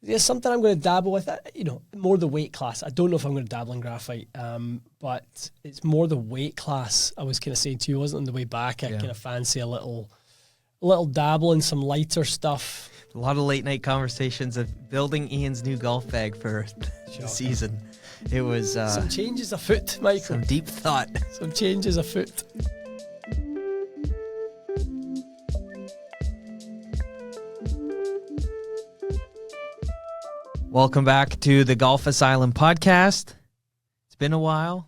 It's something I'm going to dabble with. More the weight class. I don't know if I'm going to dabble in graphite, but it's more the weight class. I was kind of saying to you, wasn't on the way back. I kind of fancy a little dabble in some lighter stuff. A lot of late night conversations of building Ian's new golf bag for the season. It was some changes afoot, Michael. Some deep thought. Some changes afoot. Welcome back to the Golf Asylum podcast. It's been a while.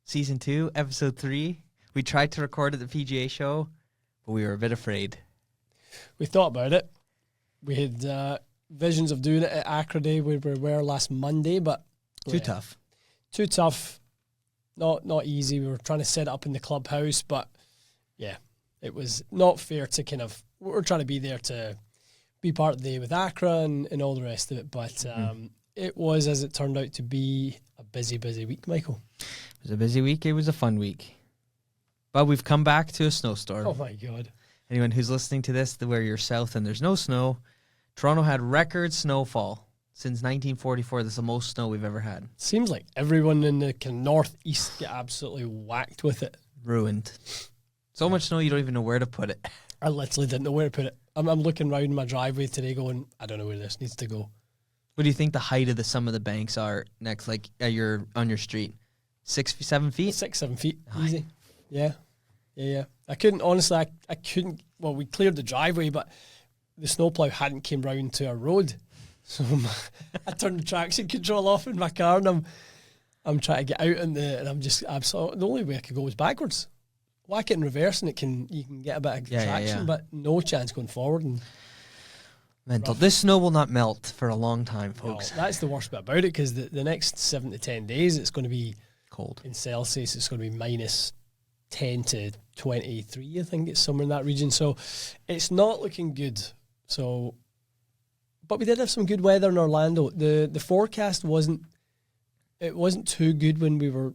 Season 2, episode 3. We tried to record at the PGA Show, but we were a bit afraid. We thought about it. We had visions of doing it at Accra Day where we were last Monday, but Too tough. Too tough. Not easy. We were trying to set it up in the clubhouse, but yeah, it was not fair to we were trying to be there to be part of the day with Accra and all the rest of it, but it was, as it turned out to be, a busy week, Michael. It was a busy week. It was a fun week. But we've come back to a snowstorm. Oh my God. Anyone who's listening to this, where you're south and there's no snow, Toronto had record snowfall since 1944. This is the most snow we've ever had. Seems like everyone in the northeast get absolutely whacked with it. Ruined. So much snow you don't even know where to put it. I literally didn't know where to put it. I'm looking around my driveway today going, I don't know where this needs to go. What do you think the height of some of the banks are next, like on your street? 6, 7 feet? 6, 7 feet. Easy. Yeah. I couldn't, honestly, I couldn't, well, we cleared the driveway, but the snowplow hadn't came round to our road. So I turned the traction control off in my car and I'm trying to get out and I'm just absolutely, the only way I could go was backwards. Whack it in reverse and you can get a bit of traction, but no chance going forward. And mental. Rough. This snow will not melt for a long time, folks. No, that's the worst bit about it, because the next 7 to 10 days it's going to be cold. In Celsius, it's going to be minus 10 to 23, I think it's somewhere in that region. So it's not looking good. So, but we did have some good weather in Orlando. The forecast wasn't too good when we were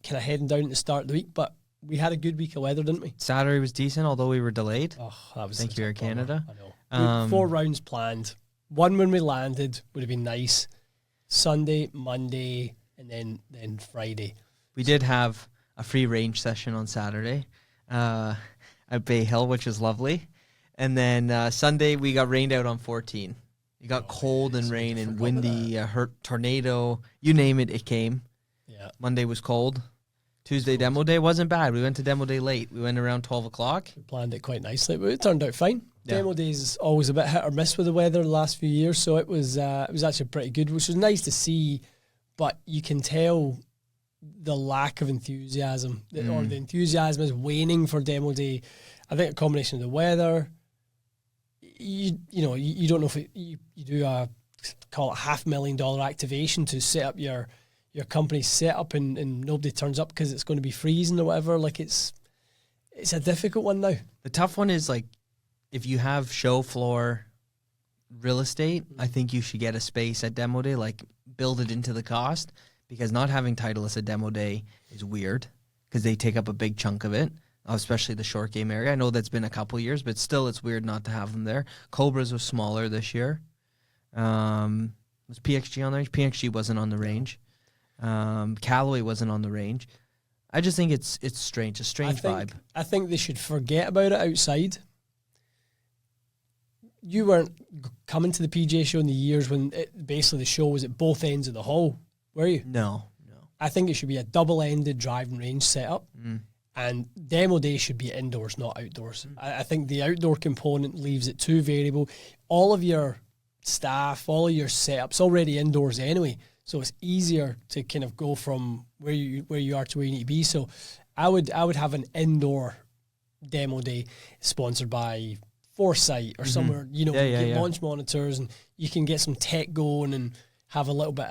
kind of heading down at the start of the week, but we had a good week of weather, didn't we? Saturday was decent, although we were delayed. Oh, that was Thank you, Air Canada. I know. 4 rounds planned. One when we landed would have been nice. Sunday, Monday, and then Friday. We did have a free range session on Saturday at Bay Hill, which was lovely. And then Sunday, we got rained out on 14. It got cold and rain and windy, tornado, you name it, it came. Yeah. Monday was cold. Tuesday demo day wasn't bad. We went to demo day late. We went around 12 o'clock. We planned it quite nicely, but it turned out fine. Yeah. Demo days is always a bit hit or miss with the weather the last few years, so it was actually pretty good, which was nice to see. But you can tell the lack of enthusiasm, or the enthusiasm is waning for demo day. I think a combination of the weather. You don't know if you do call it $500,000 activation to set up your company set up and nobody turns up because it's going to be freezing or whatever. Like it's a difficult one now. The tough one is, like, if you have show floor real estate, I think you should get a space at demo day, like build it into the cost, because not having Titleist at demo day is weird because they take up a big chunk of it, especially the short game area. I know that's been a couple years, but still it's weird not to have them there. Cobras was smaller this year. Was PXG on the range? PXG wasn't on the range. Callaway wasn't on the range. I just think it's strange, a strange vibe. I think they should forget about it outside. You weren't coming to the PGA Show in the years when basically the show was at both ends of the hall, were you? No. I think it should be a double-ended driving range setup, and demo day should be indoors, not outdoors. I think the outdoor component leaves it too variable. All of your staff, all of your setups already indoors anyway. So it's easier to kind of go from where you are to where you need to be. So I would have an indoor demo day sponsored by Foresight or somewhere, get launch monitors and you can get some tech going and have a little bit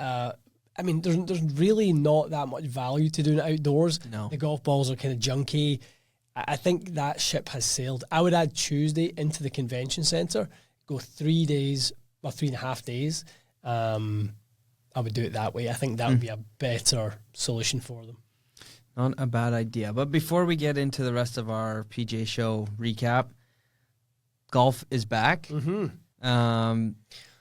there's really not that much value to doing it outdoors. No. The golf balls are kind of junky. I think that ship has sailed. I would add Tuesday into the convention center, go 3 days, or 3.5 days. I would do it that way. I think that would be a better solution for them. Not a bad idea. But before we get into the rest of our PGA Show recap, golf is back.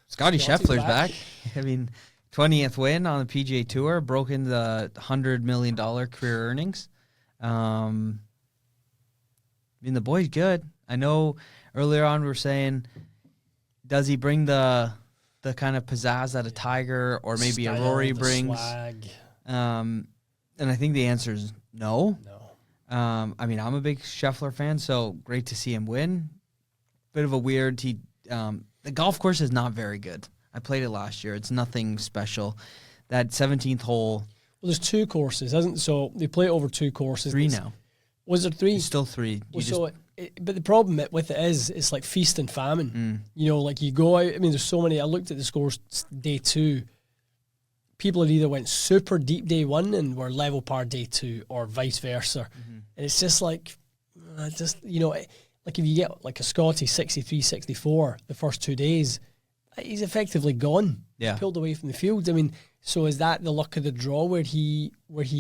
Scotty Scotty's Scheffler's back. I mean, 20th win on the PGA Tour, broken the $100 million career earnings. I mean, the boy's good. I know earlier on we were saying, does he bring the kind of pizzazz that a Tiger or maybe Style, a Rory the brings? swag. And I think the answer is no. No. I mean, I'm a big Scheffler fan, so great to see him win. Bit of a weird. The golf course is not very good. I played it last year. It's nothing special. That 17th hole. Well, there's 2 courses, isn't so? They play it over 2 courses. 3 now. Was there 3? It's still 3. Well, but the problem with it is, it's like feast and famine. You know, like you go out. I mean, there's so many. I looked at the scores day 2. People had either went super deep day 1 and were level par day 2, or vice versa. And it's just like, you know, like if you get like a Scotty 63, 64 the first 2 days, he's effectively gone. Yeah. He's pulled away from the field. I mean, so is that the luck of the draw where he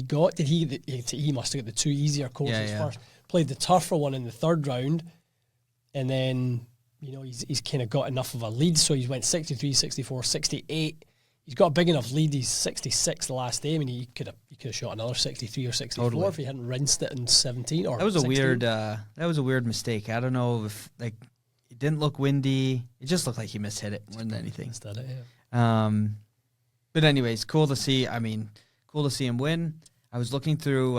got? Did he must have got the 2 easier courses first? Played the tougher one in the 3rd round, and then, you know, he's kind of got enough of a lead, so he went 63, 64, 68. He's got a big enough lead. He's 66 the last day. I mean, he could have shot another 63 or 64 if he hadn't rinsed it in 17 or. That was 16. a weird mistake. I don't know if like it didn't look windy. It just looked like he mishit it more than anything. Instead of, yeah. But anyways, cool to see. I mean, cool to see him win. I was looking through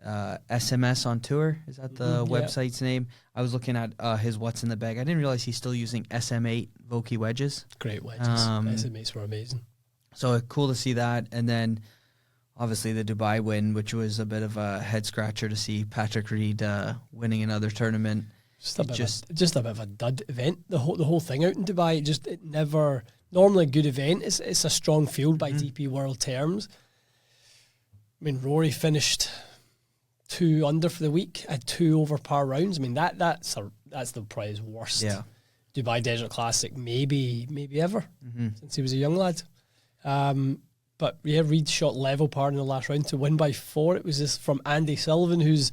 SMS on Tour. Is that the website's name? I was looking at his what's in the bag. I didn't realize he's still using SM8 Vokey wedges. Great wedges. SM8s were amazing. So cool to see that. And then obviously the Dubai win, which was a bit of a head scratcher to see Patrick Reed winning another tournament. Just a bit of a dud event. The whole thing out in Dubai, it never. Normally a good event. It's a strong field by DP World terms. I mean, Rory finished 2 under for the week, had 2 over par rounds. I mean, that's the probably worst Dubai Desert Classic maybe ever since he was a young lad. But yeah, Reed shot level par in the last round to win by 4. It was this from Andy Sullivan, who's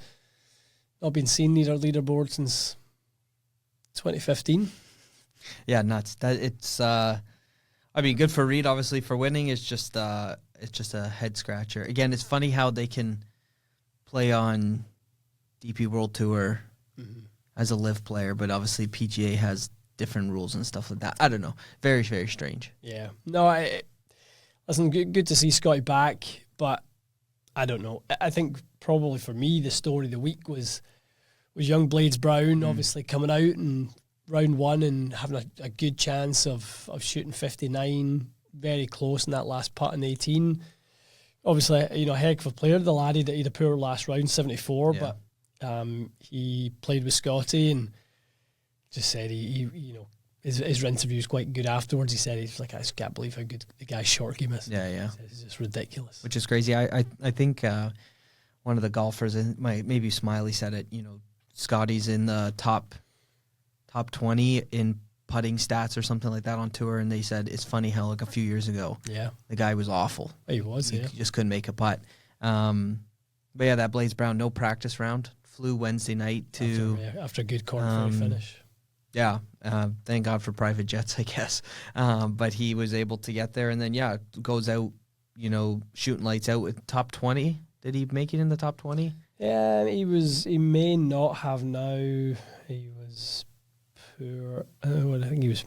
not been seen near our leaderboard since 2015. Yeah, nuts. I mean, good for Reed, obviously, for winning. It's just a head scratcher. Again, it's funny how they can play on DP World Tour as a live player, but obviously PGA has different rules and stuff like that. I don't know. Very, very strange. Yeah. No, listen, good to see Scotty back, but I don't know. I think probably for me, the story of the week was young Blades Brown obviously coming out in round 1 and having a good chance of shooting 59, very close in that last putt in 18. Obviously, you know, a heck of a player, the laddie that he had a poor last round, 74, but he played with Scotty and just said he you know, his interview was quite good afterwards. He said he's like, I just can't believe how good the guy's short game is. Yeah. It's just ridiculous. Which is crazy. I think one of the golfers, maybe Smiley said it, you know, Scotty's in the top 20 in putting stats or something like that on tour, and they said it's funny how like a few years ago, the guy was awful. He was, he just couldn't make a putt. But yeah, that Blades Brown no practice round flew Wednesday night to after a good Corn Ferry finish. Yeah, thank God for private jets, I guess. But he was able to get there, and then goes out, you know, shooting lights out with top 20. Did he make it in the top 20? Yeah, he may not have now. He was poor. I think he was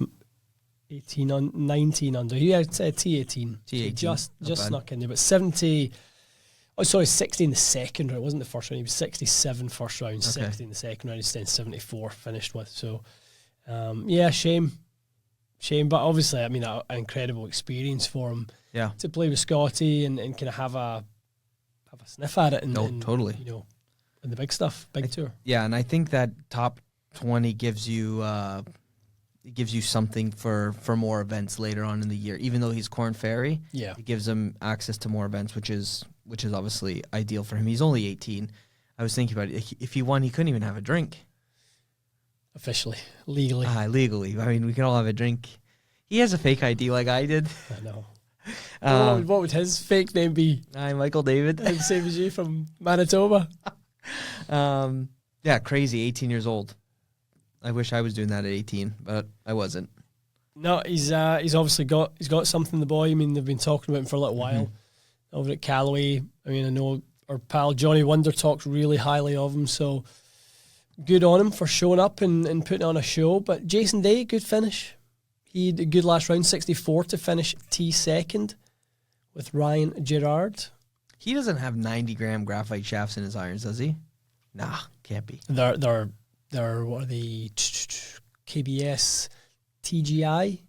19 under. He had T18. T18. Just snuck in there. But 70. Oh, sorry, 60 in the second round. It wasn't the first round. He was 67 first round, 60 in the second round. He's then 74 finished with. So, shame. But obviously, I mean, an incredible experience for him. Yeah. To play with Scotty and kind of have a sniff at it. And, totally. You know, in the big stuff, big tour. Yeah, and I think that top 20 gives you something for more events later on in the year. Even though he's Corn Ferry, it gives him access to more events, which is obviously ideal for him. He's only 18. I was thinking about it. If he won, he couldn't even have a drink. Officially, legally. Legally. I mean, we can all have a drink. He has a fake ID like I did. I know. What would his fake name be? Hi, Michael David. Same as you from Manitoba. Yeah, crazy. 18 years old. I wish I was doing that at 18, but I wasn't. No, he's obviously got something. The boy. I mean, they've been talking about him for a little while over at Callaway. I mean, I know our pal Johnny Wonder talks really highly of him. So good on him for showing up and putting on a show. But Jason Day, good finish. He had a good last round, 64 to finish T2 with Ryan Gerard. He doesn't have 90-gram graphite shafts in his irons, does he? Nah, can't be. They're what are the KBS TGI?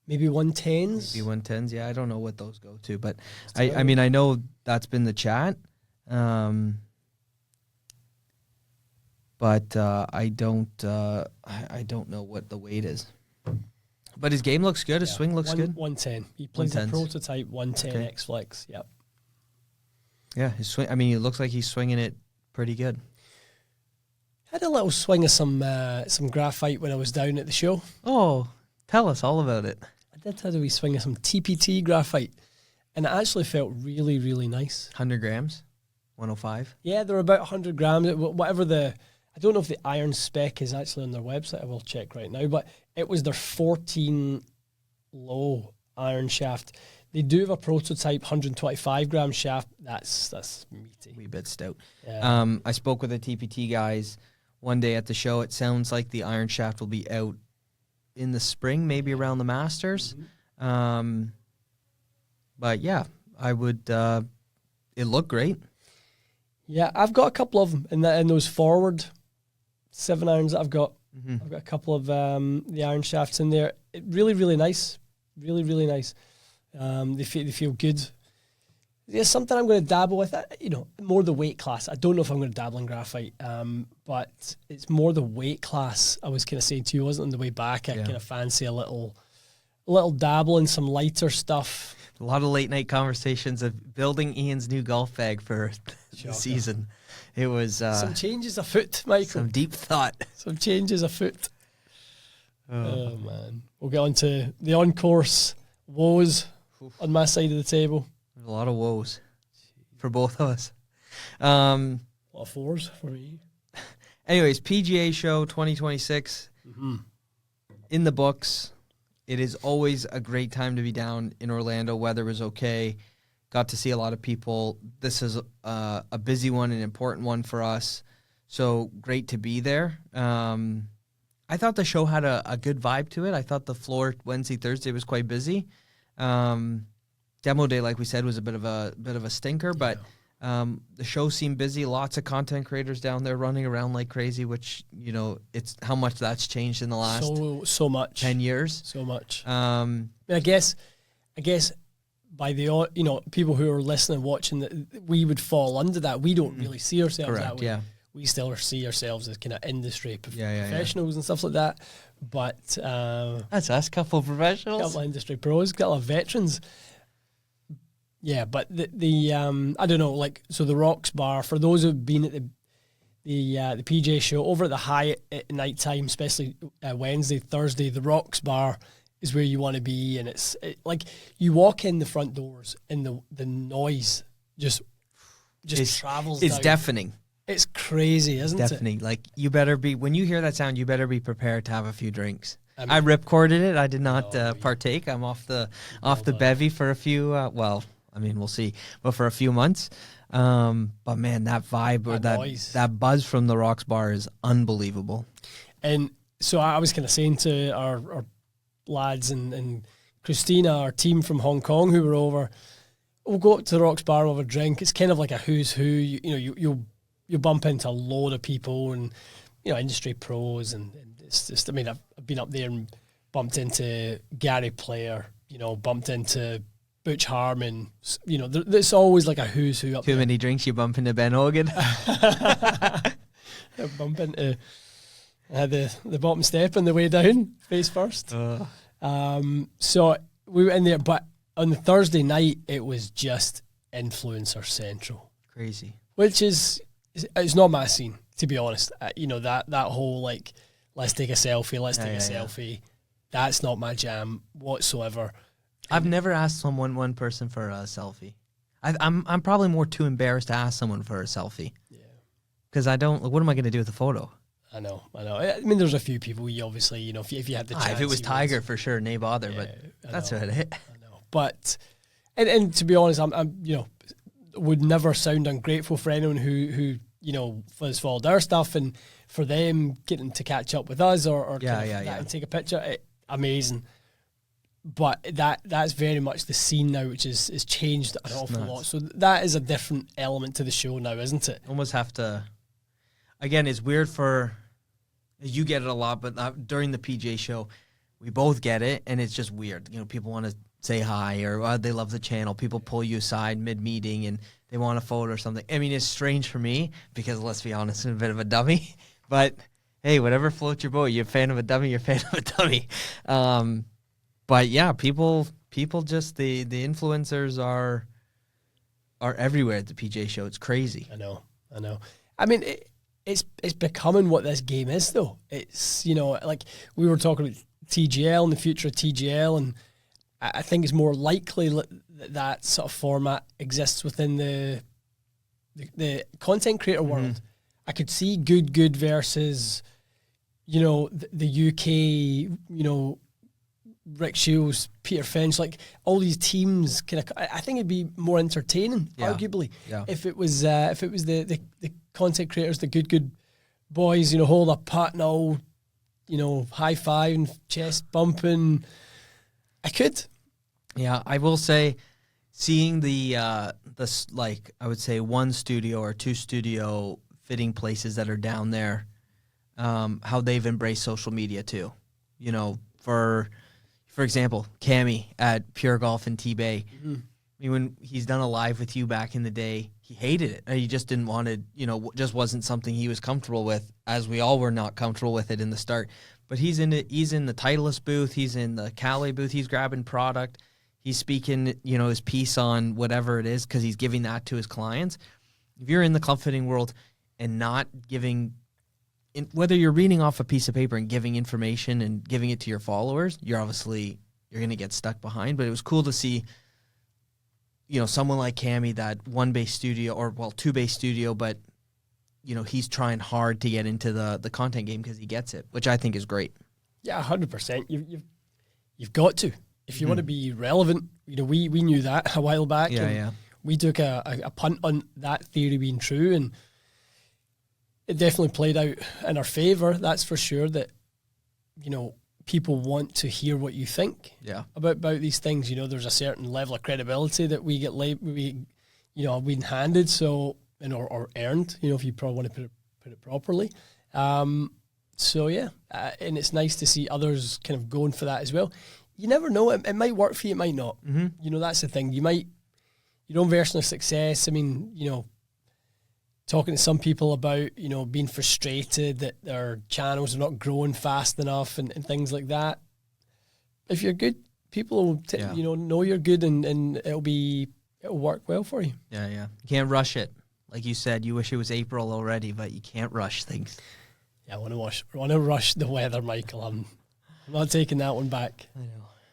Maybe 110s? Maybe 110s, yeah. I don't know what those go to, but I mean, I know that's been the chat. But I don't know what the weight is. But his game looks good. His swing looks good. 110. He plays a prototype 110 X Flex. Yep. Yeah, his swing. I mean, it looks like he's swinging it pretty good. Had a little swing of some graphite when I was down at the show. Oh, tell us all about it. I did have a wee swing of some TPT graphite, and it actually felt really, really nice. 100 grams, 105. Yeah, they're about 100 grams. Whatever I don't know if the iron spec is actually on their website. I will check right now, but it was their 14 low iron shaft. They do have a prototype 125 gram shaft. That's meaty. Wee bit stout. Yeah. I spoke with the TPT guys one day at the show. It sounds like the iron shaft will be out in the spring, maybe around the Masters. Mm-hmm. But yeah, I would. It looked great. Yeah, I've got a couple of them in those forward 7 irons that I've got. Mm-hmm. I've got a couple of the iron shafts in there. Really, really nice. Really, really nice. They feel good. It's something I'm going to dabble with. More the weight class. I don't know if I'm going to dabble in graphite, but it's more the weight class. I was kind of saying to you, wasn't on the way back. I kind of fancy a little dabble in some lighter stuff. A lot of late night conversations of building Ian's new golf bag for the season. It was some changes afoot, Michael. Some deep thought. Some changes afoot. Oh man, we'll get on to the on-course woes on my side of the table. A lot of woes for both of us. A lot of fours for me. Anyways, PGA Show 2026 in the books. It is always a great time to be down in Orlando. Weather was okay. Got to see a lot of people. This is a busy one, an important one for us. So great to be there. I thought the show had a good vibe to it. I thought the floor Wednesday, Thursday was quite busy. Demo day, like we said, was a bit of a stinker, but the show seemed busy. Lots of content creators down there running around like crazy, which it's how much that's changed in the last so much 10 years. So much. I guess by the people who are listening, watching, we would fall under that. We don't really see ourselves that way. Yeah. We still see ourselves as kind of industry professionals and stuff like that. But that's us, couple of professionals, couple of industry pros, couple of veterans. Yeah, but the I don't know, like, so the Rocks Bar, for those who've been at the PGA Show over at the Hyatt at night time, especially Wednesday, Thursday, the Rocks Bar is where you want to be, and it's like you walk in the front doors and the noise just travels. It's down. deafening. It's crazy, isn't it? Deafening. Like, you better be, when you hear that sound, you better be prepared to have a few drinks. I ripcorded it. I did not partake. I'm off the bevy for a few. We'll see, but for a few months. But man, that vibe or that buzz from the Rocks Bar is unbelievable. And so I was kind of saying to our lads and Christina, our team from Hong Kong who were over, we'll go up to the Rocks Bar, we'll have a drink. It's kind of like a who's who. You bump into a load of people and industry pros, and it's just, I mean, I've been up there and bumped into Gary Player, bumped into Butch Harmon, there's always like a who's who up there. Too many drinks, you bump into Ben Hogan. Bump into the bottom step on the way down, face first. So we were in there, but on the Thursday night, it was just influencer central. Crazy. Which is, it's not my scene, to be honest. That whole, like, let's take a selfie, selfie. That's not my jam whatsoever. I've never asked one person for a selfie. I'm probably more too embarrassed to ask someone for a selfie. Yeah. Because I don't. What am I going to do with the photo? I know. I mean, there's a few people you obviously, you know, if you had the chance. If it was Tiger, for sure, nay bother, but that's about it. I know. But, and to be honest, I'm you know, would never sound ungrateful for anyone who you know, has followed our stuff, and for them getting to catch up with us or and take a picture. Amazing. But that's very much the scene now, which is changed an awful lot. So that is a different element to the show now, isn't it? Almost have to. Again, it's weird for you get it a lot, but during the PGA show, we both get it, and it's just weird. You know, people want to say hi or they love the channel. People pull you aside mid-meeting and they want a photo or something. I mean, it's strange for me because, let's be honest, I'm a bit of a dummy. But hey, whatever floats your boat. You're a fan of a dummy, you're a fan of a dummy. But yeah, people just the influencers are everywhere at the PGA show. It's crazy. I know. I mean, it's becoming what this game is, though. It's, you know, like we were talking about TGL and the future of TGL, and I think it's more likely that sort of format exists within the content creator world. I could see good versus, you know, the UK, you know, Rick Shields, Peter Finch, like all these teams. I think it'd be more entertaining, arguably, if it was the content creators, the good boys, you know, hold a putt and all, you know, high five and chest bumping. I could. Yeah, I will say, seeing the like I would say 1 studio or 2 studio fitting places that are down there, how they've embraced social media too. You know, for example, Cammy at Pure Golf in T-Bay. I mean, when he's done a live with you back in the day, he hated it. He just didn't want to, you know, just wasn't something he was comfortable with, as we all were not comfortable with it in the start. But he's in the Titleist booth, he's in the Callaway booth, he's grabbing product, he's speaking, you know, his piece on whatever it is because he's giving that to his clients. If you're in the club fitting world and not giving, whether you're reading off a piece of paper and giving information and giving it to your followers, you're going to get stuck behind. But it was cool to see, you know, someone like Cammy, that 1 base studio, or 2 base studio, but, you know, he's trying hard to get into the content game because he gets it, which I think is great. Yeah, 100%. You've got to. If you want to be relevant, you know, we knew that a while back. We took a punt on that theory being true, and it definitely played out in our favour. That's for sure. That, you know, people want to hear what you think about these things. You know, there's a certain level of credibility that we get been handed, so, and or earned. You know, if you probably want to put it properly. So yeah, and it's nice to see others kind of going for that as well. You never know; it might work for you, it might not. You know, that's the thing. Your own version of success. I mean, you know, talking to some people about, you know, being frustrated that their channels are not growing fast enough and things like that. If you're good, people will you know you're good, and it'll work well for you. Yeah. You can't rush it. Like you said, you wish it was April already, but you can't rush things. Yeah, I want to rush the weather, Michael. I'm not taking that one back.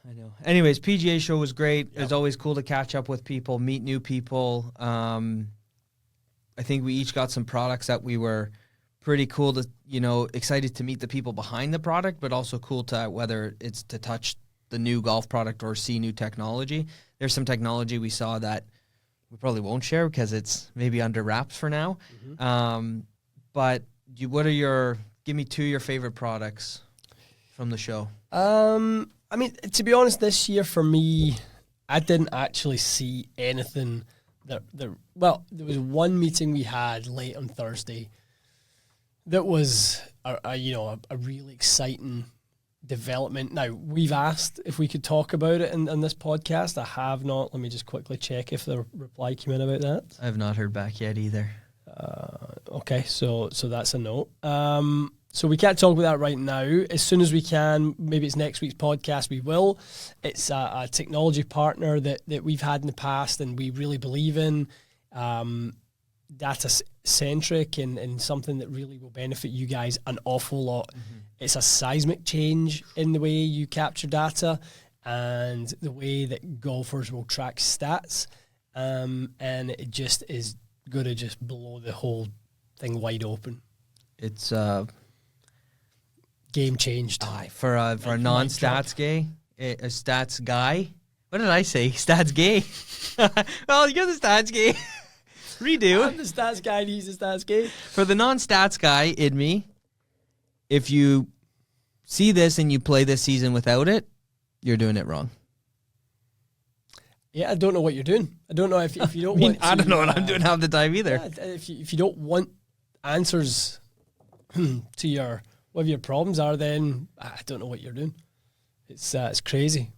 I know. Anyways, PGA show was great. Yep. It's always cool to catch up with people, meet new people. I think we each got some products that we were pretty cool to, you know, excited to meet the people behind the product, but also cool to, whether it's to touch the new golf product or see new technology. There's some technology we saw that we probably won't share because it's maybe under wraps for now. But give me 2 of your favorite products from the show. I mean, to be honest, this year for me, I didn't actually see anything well, there was one meeting we had late on Thursday that was a really exciting development. Now, we've asked if we could talk about it in this podcast. I have not. Let me just quickly check if the reply came in about that. I have not heard back yet either. Okay, so that's a no. So we can't talk about that right now. As soon as we can, maybe it's next week's podcast, we will. It's a technology partner that we've had in the past and we really believe in. Data-centric and something that really will benefit you guys an awful lot. It's a seismic change in the way you capture data and the way that golfers will track stats. And it just is going to just blow the whole thing wide open. It's game changed. Aye, for a non-stats guy, a stats guy. What did I say? Stats gay. Well, you're the stats gay. Redo. I'm the stats guy and he's the stats gay. For the non-stats guy in me, if you see this and you play this season without it, you're doing it wrong. Yeah, I don't know what you're doing. I don't know if you don't want to, I don't know what I'm doing half the time either. Yeah, if you don't want answers to your whatever your problems are, then I don't know what you're doing. It's crazy.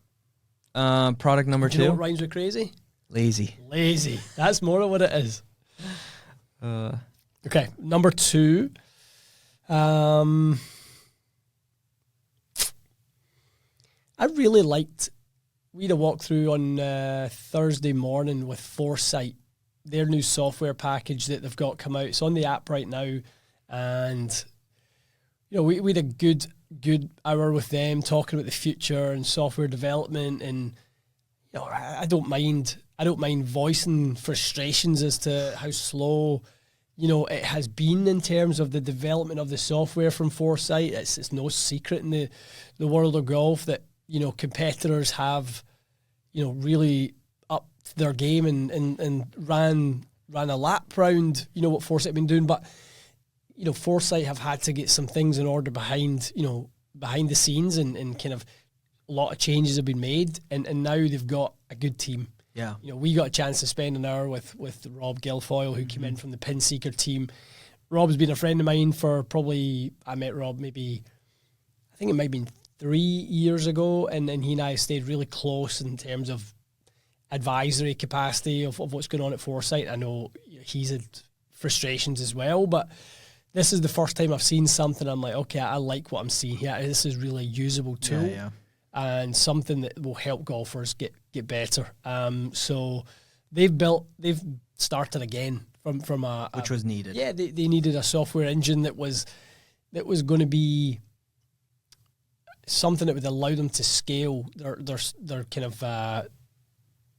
Product number Do you know 2. what rhymes with crazy? Lazy. Lazy. That's more of what it is. Okay, number 2. I really liked. We had a walkthrough on Thursday morning with Foresight, their new software package that they've got come out. It's on the app right now, and we had a good hour with them talking about the future and software development. And I don't mind voicing frustrations as to how slow it has been in terms of the development of the software from Foresight. It's no secret in the world of golf that competitors have really upped their game and ran a lap round what Foresight have been doing. But Foresight have had to get some things in order behind the scenes, and kind of a lot of changes have been made, and now they've got a good team. Yeah. We got a chance to spend an hour with Rob Guilfoyle, who came in from the Pin Seeker team. Rob's been a friend of mine for I met Rob maybe, I think it might have been 3 years ago, and he and I stayed really close in terms of advisory capacity of what's going on at Foresight. I know he's had frustrations as well, but this is the first time I've seen something I'm like, okay, I like what I'm seeing here. This is really a usable tool. Yeah. And something that will help golfers get better. So they've started again from a which was needed. Yeah, they needed a software engine that was going to be something that would allow them to scale their kind of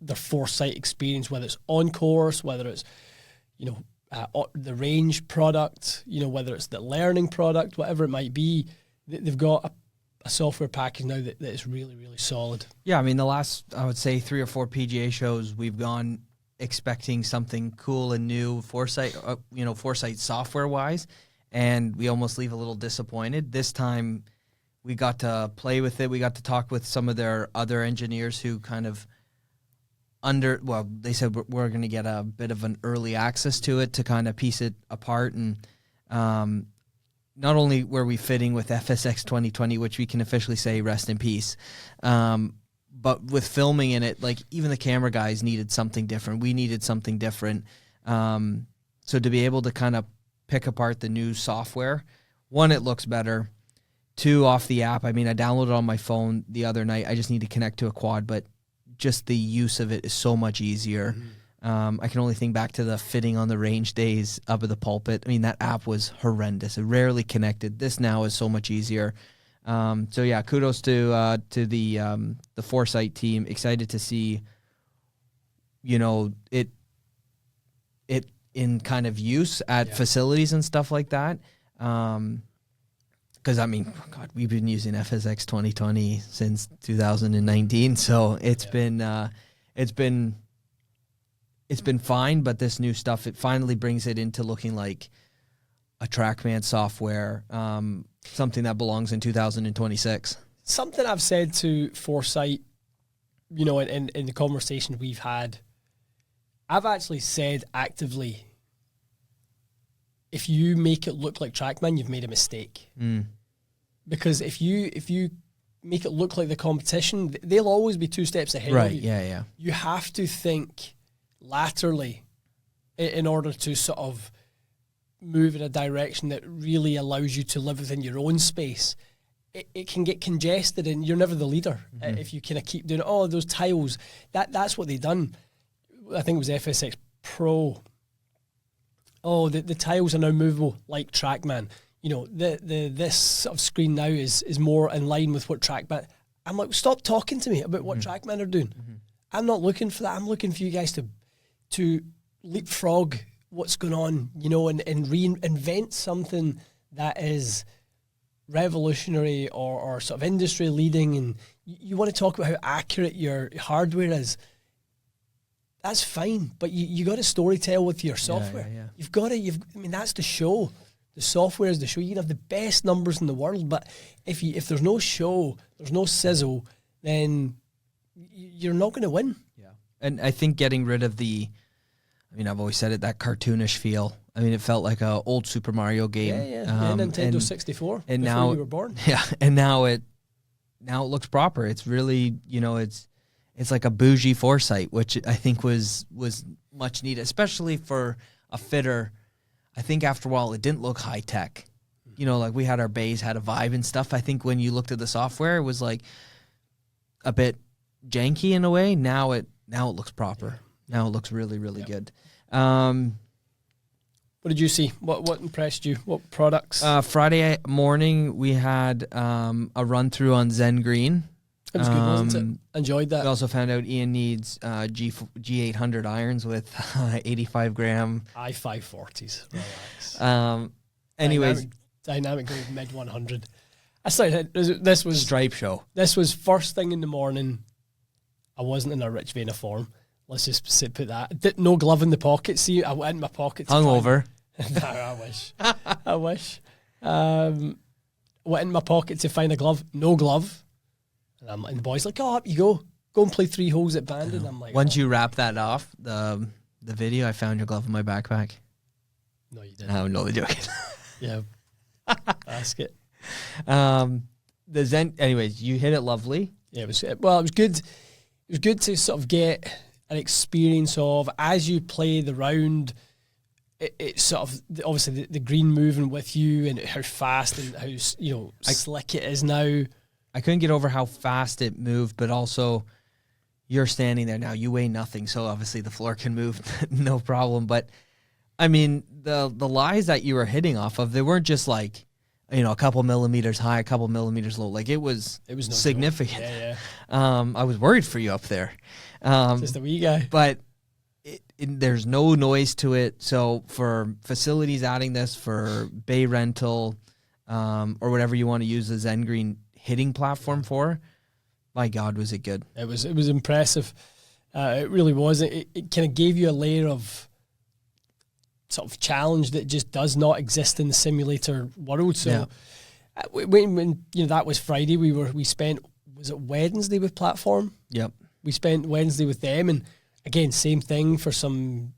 their Foresight experience, whether it's on course, whether it's the range product, whether it's the learning product, whatever it might be. They've got a software package now that is really, really solid. Yeah, I mean, the last, I would say, 3 or 4 PGA shows, we've gone expecting something cool and new, Foresight software-wise, and we almost leave a little disappointed. This time, we got to play with it. We got to talk with some of their other engineers who kind of they said we're going to get a bit of an early access to it to kind of piece it apart. And not only were we fitting with FSX 2020, which we can officially say rest in peace, but with filming in it, like even the camera guys needed something different. We needed something different. So to be able to kind of pick apart the new software, 1, it looks better. 2, off the app. I mean, I downloaded it on my phone the other night. I just need to connect to a quad, but just the use of it is so much easier. I can only think back to the fitting on the range days up at the pulpit. I mean, that app was horrendous. It rarely connected. This now is so much easier. So yeah, kudos to the Foresight team. Excited to see, it in kind of use at facilities and stuff like that. Because I mean, God, we've been using FSX 2020 since 2019, so it's been fine. But this new stuff, it finally brings it into looking like a TrackMan software, something that belongs in 2026. Something I've said to Foresight, in the conversation we've had, I've actually said actively, if you make it look like TrackMan, you've made a mistake. Because if you make it look like the competition, they'll always be 2 steps ahead of you. Yeah. You have to think laterally in order to sort of move in a direction that really allows you to live within your own space. It can get congested and you're never the leader if you kind of keep doing, those tiles. That's what they done. I think it was FSX Pro. The tiles are now movable like TrackMan. This sort of screen now is more in line with what TrackMan. I'm like, stop talking to me about what TrackMan are doing. I'm not looking for that. I'm looking for you guys to leapfrog what's going on, and reinvent something that is revolutionary or sort of industry leading, and you want to talk about how accurate your hardware is, that's fine. But you got to storytell with your software. Yeah. You've got to. I mean, that's the show. The software is the show. You can have the best numbers in the world, but if there's no show, there's no sizzle, then you're not going to win. Yeah, and I think getting rid of I've always said it, that cartoonish feel. I mean, it felt like a old Super Mario game. Yeah. Nintendo 64. And before now you were born. Yeah, and now it looks proper. It's really, it's like a bougie Foresight, which I think was much needed, especially for a fitter. I think after a while it didn't look high tech. Like we had our bays had a vibe and stuff. I think when you looked at the software, it was like a bit janky in a way. Now it looks proper. Now it looks really, really good. What did you see? What impressed you? What products? Friday morning we had a run through on Zen Green. It was good, wasn't it? Enjoyed that. We also found out Ian needs G800 irons with 85 gram I-540s. Relax. Anyways, dynamic gold mid 100. I started. This was stripe show. This was first thing in the morning. I wasn't in a rich vein of form. Let's just put that. No glove in the pocket. See, I went in my pocket. Hungover. No, I wish. I wish. Went in my pocket to find a glove. No glove. And the boy's like, "Oh, up you go. Go and play 3 holes at Bandon." I'm like, once you wrap that off, the video, I found your glove in my backpack. No, you didn't. I'm not joking. Yeah. Ask it. The Zen. Anyways, you hit it lovely. Yeah, it was good. It was good to sort of get an experience of, as you play the round, it's sort of obviously the green moving with you and how fast and how slick it is now. I couldn't get over how fast it moved, but also you're standing there now. You weigh nothing, so obviously the floor can move no problem. But I mean, the lies that you were hitting off of, they weren't just like, a couple millimeters high, a couple millimeters low. Like it was no significant. Yeah. I was worried for you up there. Just a wee guy. But there's no noise to it. So for facilities adding this, for bay rental, or whatever you want to use the Zen Green hitting platform for, my God, was it good. It was impressive. It really was. It kind of gave you a layer of sort of challenge that just does not exist in the simulator world. So when that was Friday, we spent, was it Wednesday with Platform? Yep. We spent Wednesday with them, and again, same thing for some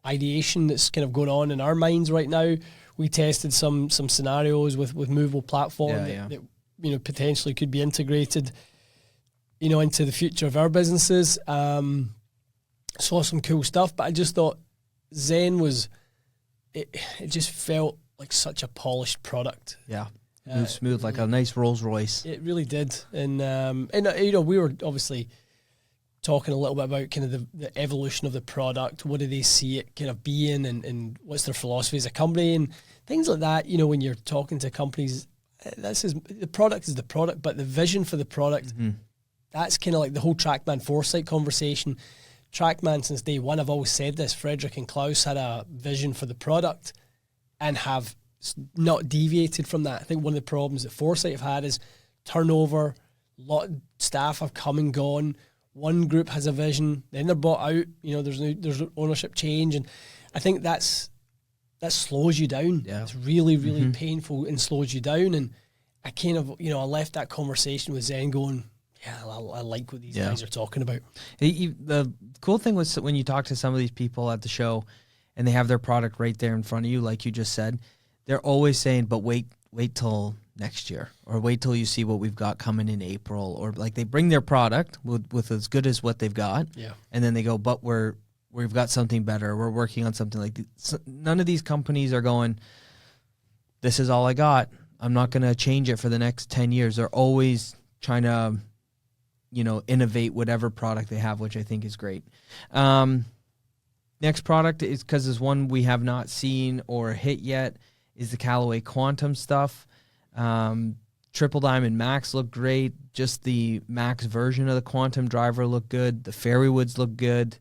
ideation that's kind of going on in our minds right now. We tested some scenarios with movable platform that potentially could be integrated into the future of our businesses. Saw some cool stuff, but I just thought Zen was, it just felt like such a polished product. Yeah. Smooth like a nice Rolls Royce. It really did. And we were obviously talking a little bit about kind of the evolution of the product. What do they see it kind of being, and what's their philosophy as a company and things like that. When you're talking to companies, the product is the product, but the vision for the product, that's kind of like the whole TrackMan Foresight conversation. TrackMan, since day one, I've always said this, Frederick and Klaus had a vision for the product and have not deviated from that. I think one of the problems that Foresight have had is turnover. A lot of staff have come and gone. One group has a vision, then they're bought out. There's ownership change, and I think that slows you down. Yeah. It's really, really painful and slows you down. And I kind of, I left that conversation with Zen going, yeah, I like what these guys are talking about. The cool thing was when you talk to some of these people at the show and they have their product right there in front of you, like you just said, they're always saying, but wait till next year, or wait till you see what we've got coming in April, or like they bring their product with as good as what they've got. Yeah. And then they go, but we've got something better. We're working on something like this. None of these companies are going, this is all I got. I'm not going to change it for the next 10 years. They're always trying to, innovate whatever product they have, which I think is great. Next product is, because it's one we have not seen or hit yet, is the Callaway Quantum stuff. Triple Diamond Max look great. Just the Max version of the Quantum driver looked good. The Fairway Woods look good.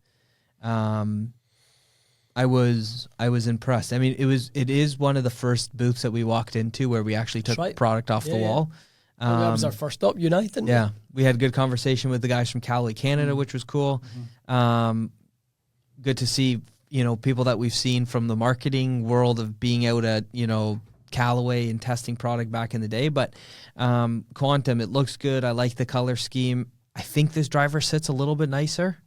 I was impressed. I mean, it is one of the first booths that we walked into where we actually took product off the wall. That was our first stop, Unite, didn't we? We had good conversation with the guys from Callaway, Canada, which was cool. Good to see, people that we've seen from the marketing world of being out at, Callaway and testing product back in the day. But Quantum, it looks good. I like the color scheme. I think this driver sits a little bit nicer.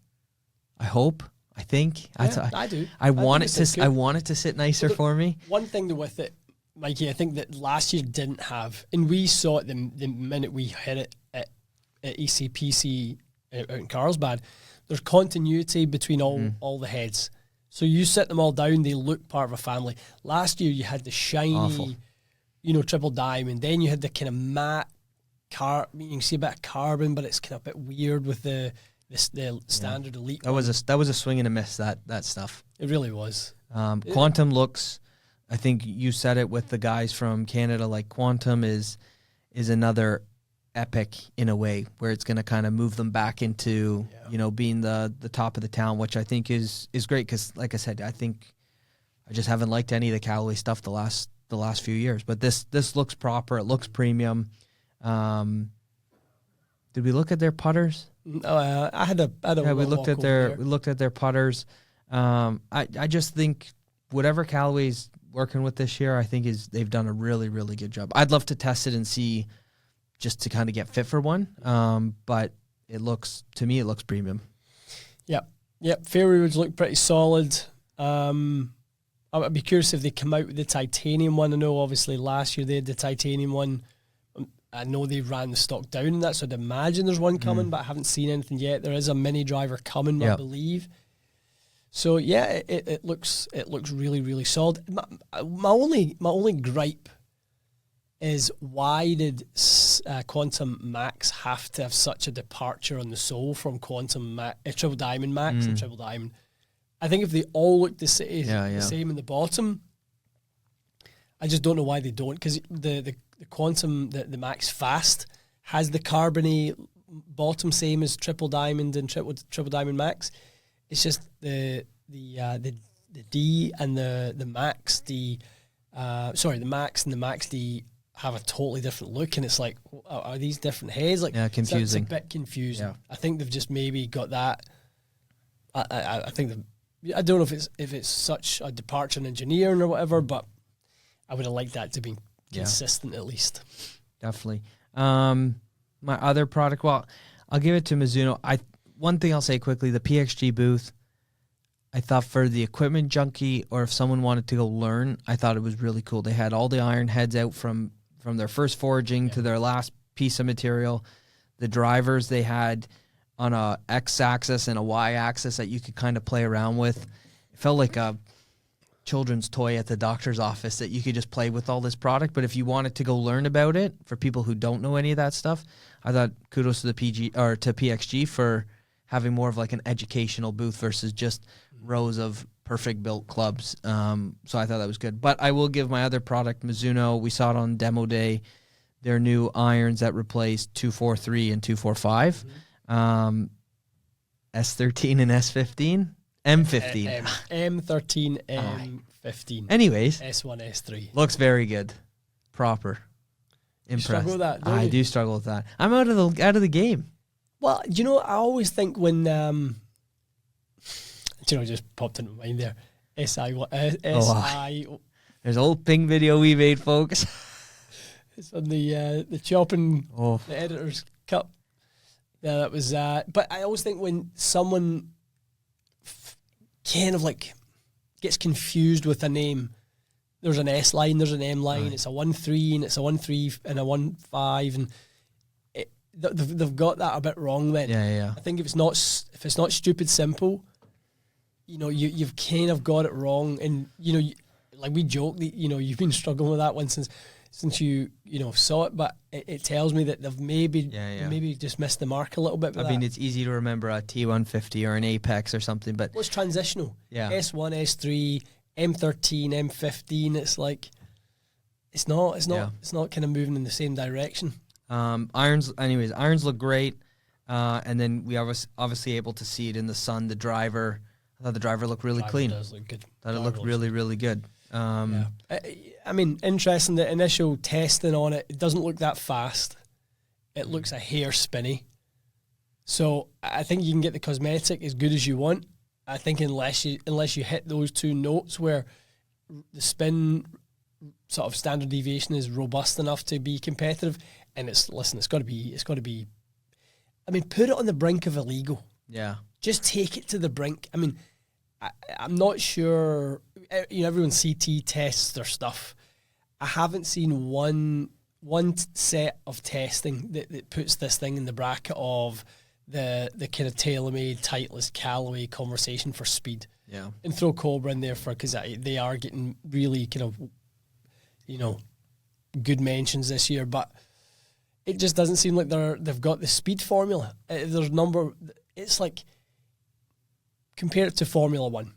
I hope. I think. I do. I want it to sit nicer for me. One thing with it, Mikey, I think that last year didn't have, and we saw it the minute we hit it at ECPC out in Carlsbad. There's continuity between all the heads. So you set them all down, they look part of a family. Last year you had the shiny, triple diamond. Then you had the kind of matte you can see a bit of carbon, but it's kind of a bit weird with the standard elite. That was a swing and a miss, that stuff. It really was. Quantum looks, I think you said it with the guys from Canada, like Quantum is another epic in a way where it's going to kind of move them back into being the top of the town, which I think is great because, like I said, I think I just haven't liked any of the Callaway stuff the last few years, but this looks proper. It looks premium. Did we look at their putters? I had a we looked at their putters. I just think whatever Callaway's working with this year, I think they've done a really, really good job. I'd love to test it and see, just to kind of get fit for one. But to me, it looks premium. Yep. Fairway woods look pretty solid. I'd be curious if they come out with the titanium one. I know obviously last year they had the titanium one. I know they ran the stock down in that, so I'd imagine there's one coming, but I haven't seen anything yet. There is a mini driver coming, I believe. So yeah, it looks really, really solid. My only gripe is, why did Quantum Max have to have such a departure on the sole from Quantum Triple Diamond Max and Triple Diamond? I think if they all look the same in the bottom, I just don't know why they don't, because the Quantum, the Max Fast, has the carbony bottom, same as Triple Diamond and Triple Diamond Max. It's just the D and the Max D, the Max and the Max D have a totally different look, and it's like, are these different heads? Like, confusing. It's a bit confusing. Yeah. I think they've just maybe got that. I think I don't know if it's such a departure in engineering or whatever, but I would have liked that to be consistent at least. Definitely. My other product, well, I'll give it to Mizuno. One thing I'll say quickly, the PXG booth, I thought for the equipment junkie, or if someone wanted to go learn, I thought it was really cool. They had all the iron heads out from their first forging to their last piece of material. The drivers they had on a X-axis and a Y-axis that you could kind of play around with. It felt like a children's toy at the doctor's office that you could just play with all this product. But if you wanted to go learn about it, for people who don't know any of that stuff, I thought kudos to to PXG for having more of like an educational booth versus just rows of perfect built clubs. So I thought that was good. But I will give my other product, Mizuno. We saw it on demo day. Their new irons that replace 243 and 245. S13 and S15. M15. M13, M15. Anyways. S1, S3. Looks very good. Proper. Impressed. You struggle with that, don't I you? do struggle with that. I'm out of the game. Well, I always think when just popped into my mind there. There's an old ping video we made, folks. It's on the chopping, the editor's cup. Yeah, that was. But I always think when someone kind of like gets confused with a name, there's an S line, there's an M line. Right. It's a 1-3 and it's a 1-3 and a 1-5, and they've got that a bit wrong. Then yeah. I think if it's not stupid simple, you've kind of got it wrong. And like we joke that you've been struggling with that one since you saw it, but it tells me that they've maybe just missed the mark a little bit. I mean, it's easy to remember a T150 or an Apex or something, but it's transitional. Yeah, S1, S3, M13, M15. It's like it's not kind of moving in the same direction. Irons look great, and then we obviously able to see it in the sun. The driver, I I thought the driver looked really clean. Does look good. Thought it looked really, really good. Yeah. I mean, interesting, the initial testing on it, it doesn't look that fast. It looks a hair spinny. So I think you can get the cosmetic as good as you want. I think unless you hit those two notes where the spin sort of standard deviation is robust enough to be competitive, and it's got to be. I mean, put it on the brink of illegal. Yeah. Just take it to the brink. I mean, I'm not sure. Everyone CT tests their stuff. I haven't seen one set of testing that puts this thing in the bracket of the kind of tailor-made, Titleist, Callaway conversation for speed. Yeah. And throw Cobra in there because they are getting really kind of, good mentions this year, but it just doesn't seem like they've got the speed formula. It's like, compare it to Formula One.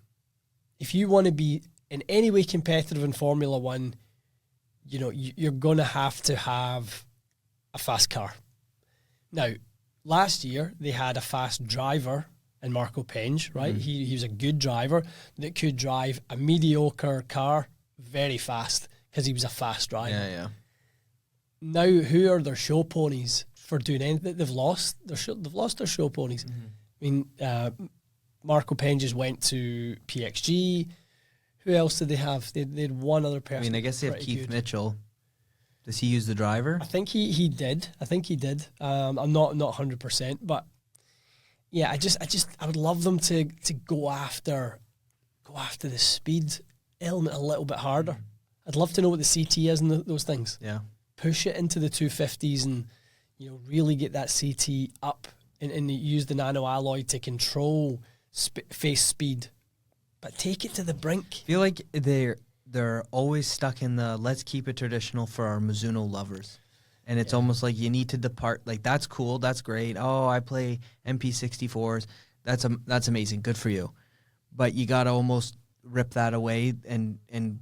If you want to be in any way competitive in Formula One, you're going to have a fast car. Now, last year they had a fast driver in Marco Penge, right? Mm-hmm. He was a good driver that could drive a mediocre car very fast because he was a fast driver. Yeah. Now, who are their show ponies for doing anything? They've lost their show ponies. Mm-hmm. I mean, Marco Penge went to PXG. Who else did they have? They had one other person. I mean, I guess they have Keith Mitchell. Does he use the driver? I think he did. I'm not 100%, but yeah, I would love them to go after the speed element a little bit harder. I'd love to know what the CT is in those things. Yeah. Push it into the 250s and really get that CT up and use the nano alloy to control face speed, but take it to the brink. I feel like they're always stuck in the let's keep it traditional for our Mizuno lovers, and it's almost like you need to depart. Like, that's cool, that's great. Oh, I play MP64s. That's amazing, good for you. But you gotta almost rip that away and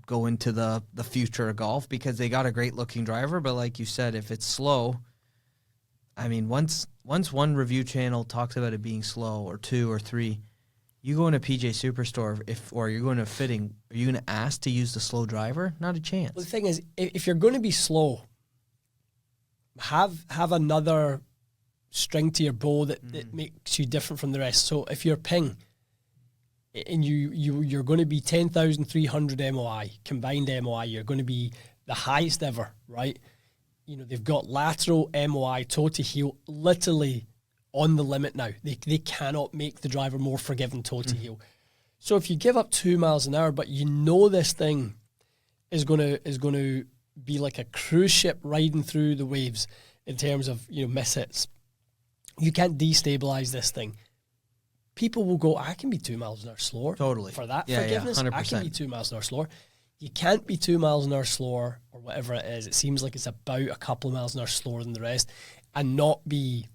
go into the future of golf, because they got a great looking driver, but like you said, if it's slow, I mean, once one review channel talks about it being slow, or two or three, you go in a PJ Superstore, or you're going to a fitting, are you going to ask to use the slow driver? Not a chance. Well, the thing is, if you're going to be slow, have another string to your bow that makes you different from the rest. So if you're ping, and you're going to be 10,300 MOI, combined MOI, you're going to be the highest ever, right? They've got lateral MOI, toe to heel, literally on the limit now. They cannot make the driver more forgiving toe to heel. So if you give up 2 miles an hour, but this thing is going to be like a cruise ship riding through the waves in terms of mishits, you can't destabilize this thing. People will go, I can be 2 miles an hour slower. Totally. For that forgiveness, 100%. I can be 2 miles an hour slower. You can't be 2 miles an hour slower, or whatever it is. It seems like it's about a couple of miles an hour slower than the rest, and not be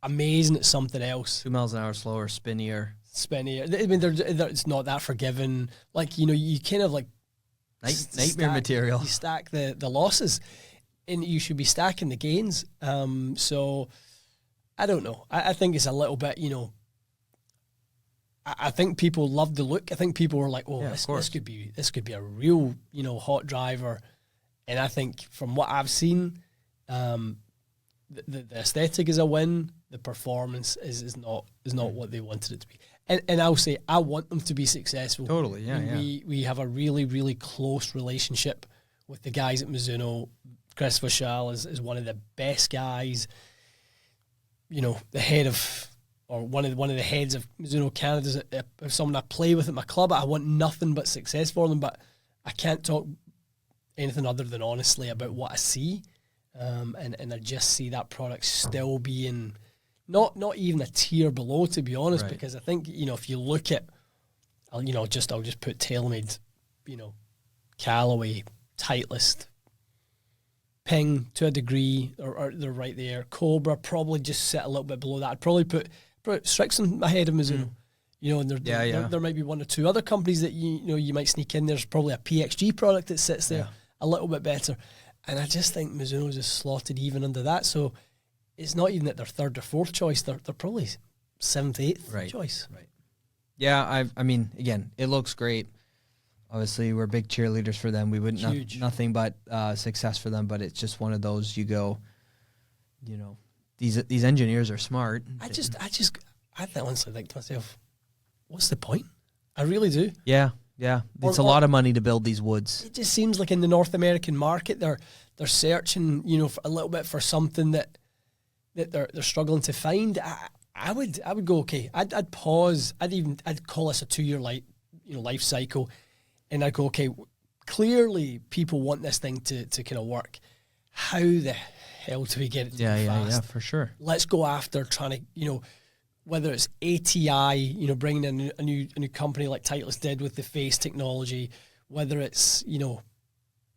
amazing at something else. 2 miles an hour slower, spinnier. I mean, it's not that forgiving. Like, you kind of like nightmare material. You stack the losses, and you should be stacking the gains. So I don't know. I think it's a little bit, I think people love the look. I think people were like, oh, this could be a real, hot driver. And I think from what I've seen, the aesthetic is a win. The performance is not what they wanted it to be. And I'll say, I want them to be successful. Totally, yeah. We have a really, really close relationship with the guys at Mizuno. Chris Vachal is one of the best guys. The head of, or one of the heads of Mizuno Canada, is someone I play with at my club. I want nothing but success for them, but I can't talk anything other than honestly about what I see. And I just see that product still being not even a tier below, to be honest, right. Because I think, if you look at, I'll just put TaylorMade, Callaway, Titleist, Ping to a degree, or they're right there. Cobra probably just sit a little bit below that. I'd probably put Strixon ahead of Mizuno. And there might be one or two other companies that you might sneak in. There's probably a PXG product that sits there a little bit better. And I just think Mizuno's is slotted even under that. So it's not even that they're third or fourth choice. They're probably seventh, eighth choice. Right. Yeah, I mean, again, it looks great. Obviously, we're big cheerleaders for them. We wouldn't nothing but success for them. But it's just one of those. You go, you know, these engineers are smart. I honestly think to myself, what's the point? I really do. Yeah. It's a lot of money to build these woods. It just seems like in the North American market, they're searching, you know, for a little bit for something that they're struggling to find. I would go, okay. I'd pause. I'd call this a 2-year life cycle, and I'd go, okay. Clearly, people want this thing to kind of work. How the hell do we get it to be fast? Yeah, for sure. Let's go after trying to, you know, whether it's ATI, you know, bringing in a new company like Titleist did with the face technology, whether it's, you know,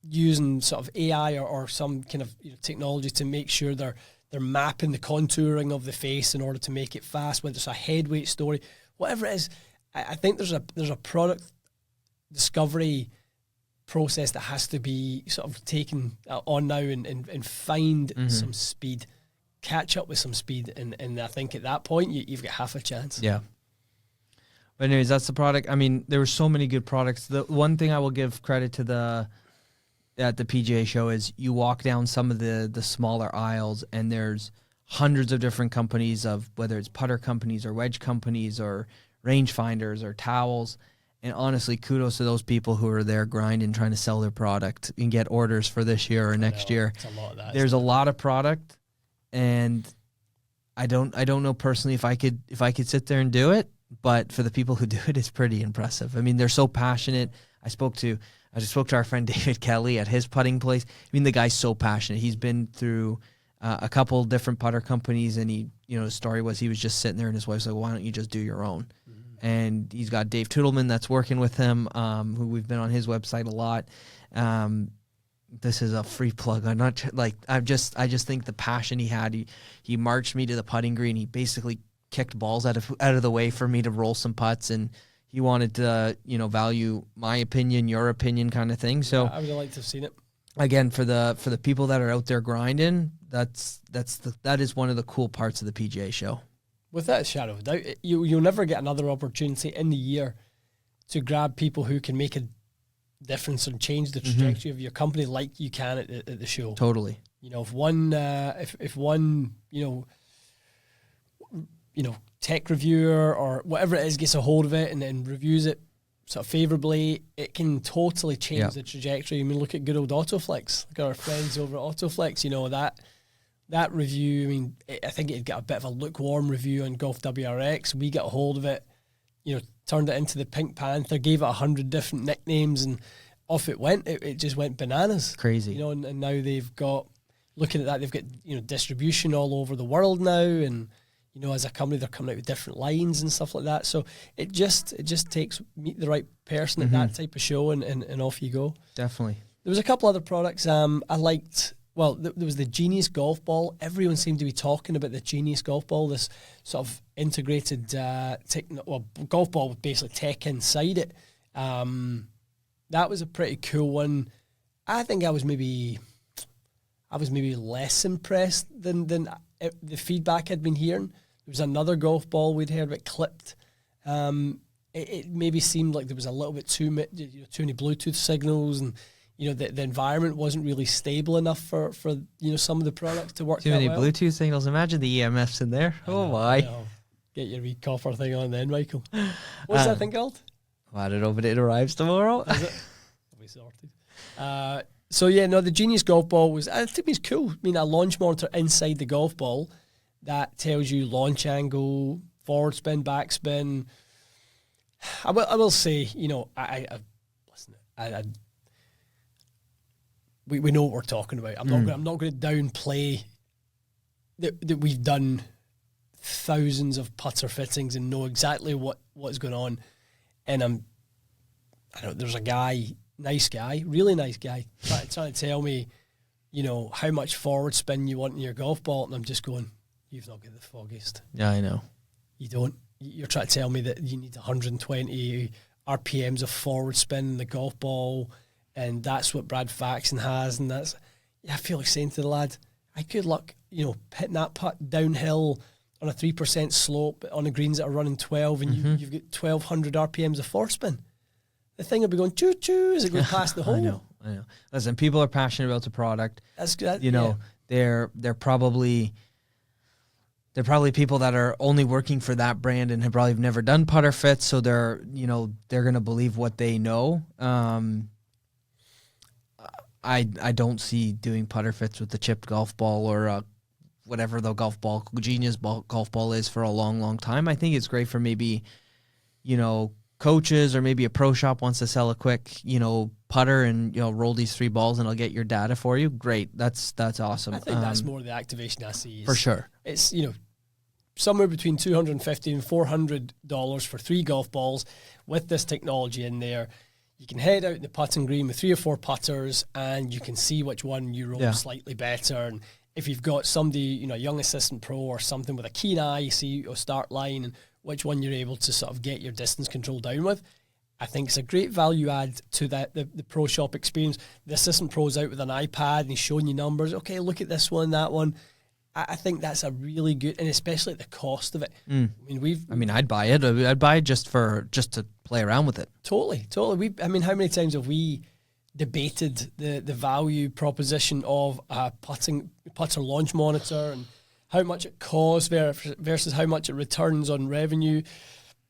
using sort of AI or some kind of, you know, technology to make sure they're mapping the contouring of the face in order to make it fast, whether it's a head weight story, whatever it is. I think there's a product discovery process that has to be sort of taken on now and find some speed. Catch up with some speed, and I think at that point you've got half a chance. Yeah. But anyways, that's the product. I mean, there were so many good products. The one thing I will give credit to at the PGA show is you walk down some of the smaller aisles, and there's hundreds of different companies of whether it's putter companies or wedge companies or rangefinders or towels. And honestly, kudos to those people who are there grinding, trying to sell their product and get orders for this year or next year. It's a lot of that, there's a lot of product. And I don't know personally if I could sit there and do it, but for the people who do it, it's pretty impressive. I mean, they're so passionate. I just spoke to our friend David Kelly at his putting place. I mean, the guy's so passionate. He's been through a couple different putter companies, and his story was he was just sitting there, and his wife's like, "Why don't you just do your own?" Mm-hmm. And he's got Dave Tootleman that's working with him, who we've been on his website a lot. This is a free plug. I'm not like I just think the passion he had. He marched me to the putting green. He basically kicked balls out of the way for me to roll some putts, and he wanted to value my opinion, your opinion, kind of thing. So I would have liked to have seen it. Again, for the people that are out there grinding, that is one of the cool parts of the PGA show. Without a shadow of a doubt, you'll never get another opportunity in the year to grab people who can make a difference and change the trajectory of your company like you can at the show. Totally. If one tech reviewer or whatever it is gets a hold of it and then reviews it sort of favorably, it can totally change the trajectory. I mean, look at good old Autoflex. Look at our friends over at Autoflex. That review, I mean, I think it got a bit of a lukewarm review on Golf WRX. We got a hold of it, turned it into the Pink Panther, gave it 100 different nicknames, and off it went. It just went bananas. Crazy. And now they've got, looking at that, they've got, distribution all over the world now, and, as a company, they're coming out with different lines and stuff like that. So it just takes, meet the right person at that type of show, and off you go. Definitely. There was a couple other products I liked. Well, there was the Genius Golf Ball. Everyone seemed to be talking about the Genius Golf Ball, this sort of integrated golf ball with basically tech inside it. That was a pretty cool one. I think I was maybe less impressed than the feedback I'd been hearing. There was another golf ball we'd heard about clipped. It maybe seemed like there was a little bit too many Bluetooth signals, and the environment wasn't really stable enough for some of the products to work. Too many Bluetooth signals. Imagine the EMFs in there. Oh my! Get your wee copper thing on then, Michael. What's that thing called? I don't know, but it arrives tomorrow. Is it? Will be sorted. The Genius Golf Ball I think it's cool. I mean, a launch monitor inside the golf ball that tells you launch angle, forward spin, back spin. I will say, we know what we're talking about. I'm not going to downplay that we've done thousands of putter fittings and know exactly what's going on. And I know there's a guy, nice guy, really nice guy, trying to tell me, how much forward spin you want in your golf ball, and I'm just going, you've not got the foggiest. Yeah, I know. You don't. You're trying to tell me that you need 120 RPMs of forward spin in the golf ball, and that's what Brad Faxon has, and I feel like saying to the lad, I could luck, hitting that putt downhill on a 3% slope on the greens that are running 12, and you've got 1,200 RPMs of force spin. The thing will be going choo choo as it goes past the hole. I know. Listen, people are passionate about the product. That's good. You know, they're probably people that are only working for that brand and have probably never done putter fits, so they're going to believe what they know. I don't see doing putter fits with the chipped golf ball or whatever the genius golf ball is for a long, long time. I think it's great for maybe, coaches, or maybe a pro shop wants to sell a quick, putter and, roll these 3 balls and I'll get your data for you. Great. That's awesome. I think that's more the activation I see. For sure. It's, somewhere between $250 and $400 for 3 golf balls with this technology in there. You can head out in the putting green with 3 or 4 putters, and you can see which one you roll slightly better. And if you've got somebody, a young assistant pro or something with a keen eye, you see your start line and which one you're able to sort of get your distance control down with. I think it's a great value add to the pro shop experience. The assistant pro's out with an iPad and he's showing you numbers. Okay, look at this one, that one. I think that's a really good, and especially at the cost of it. I'd buy it. I'd buy it just to play around with it. Totally. How many times have we debated the value proposition of a putter launch monitor and how much it costs versus how much it returns on revenue?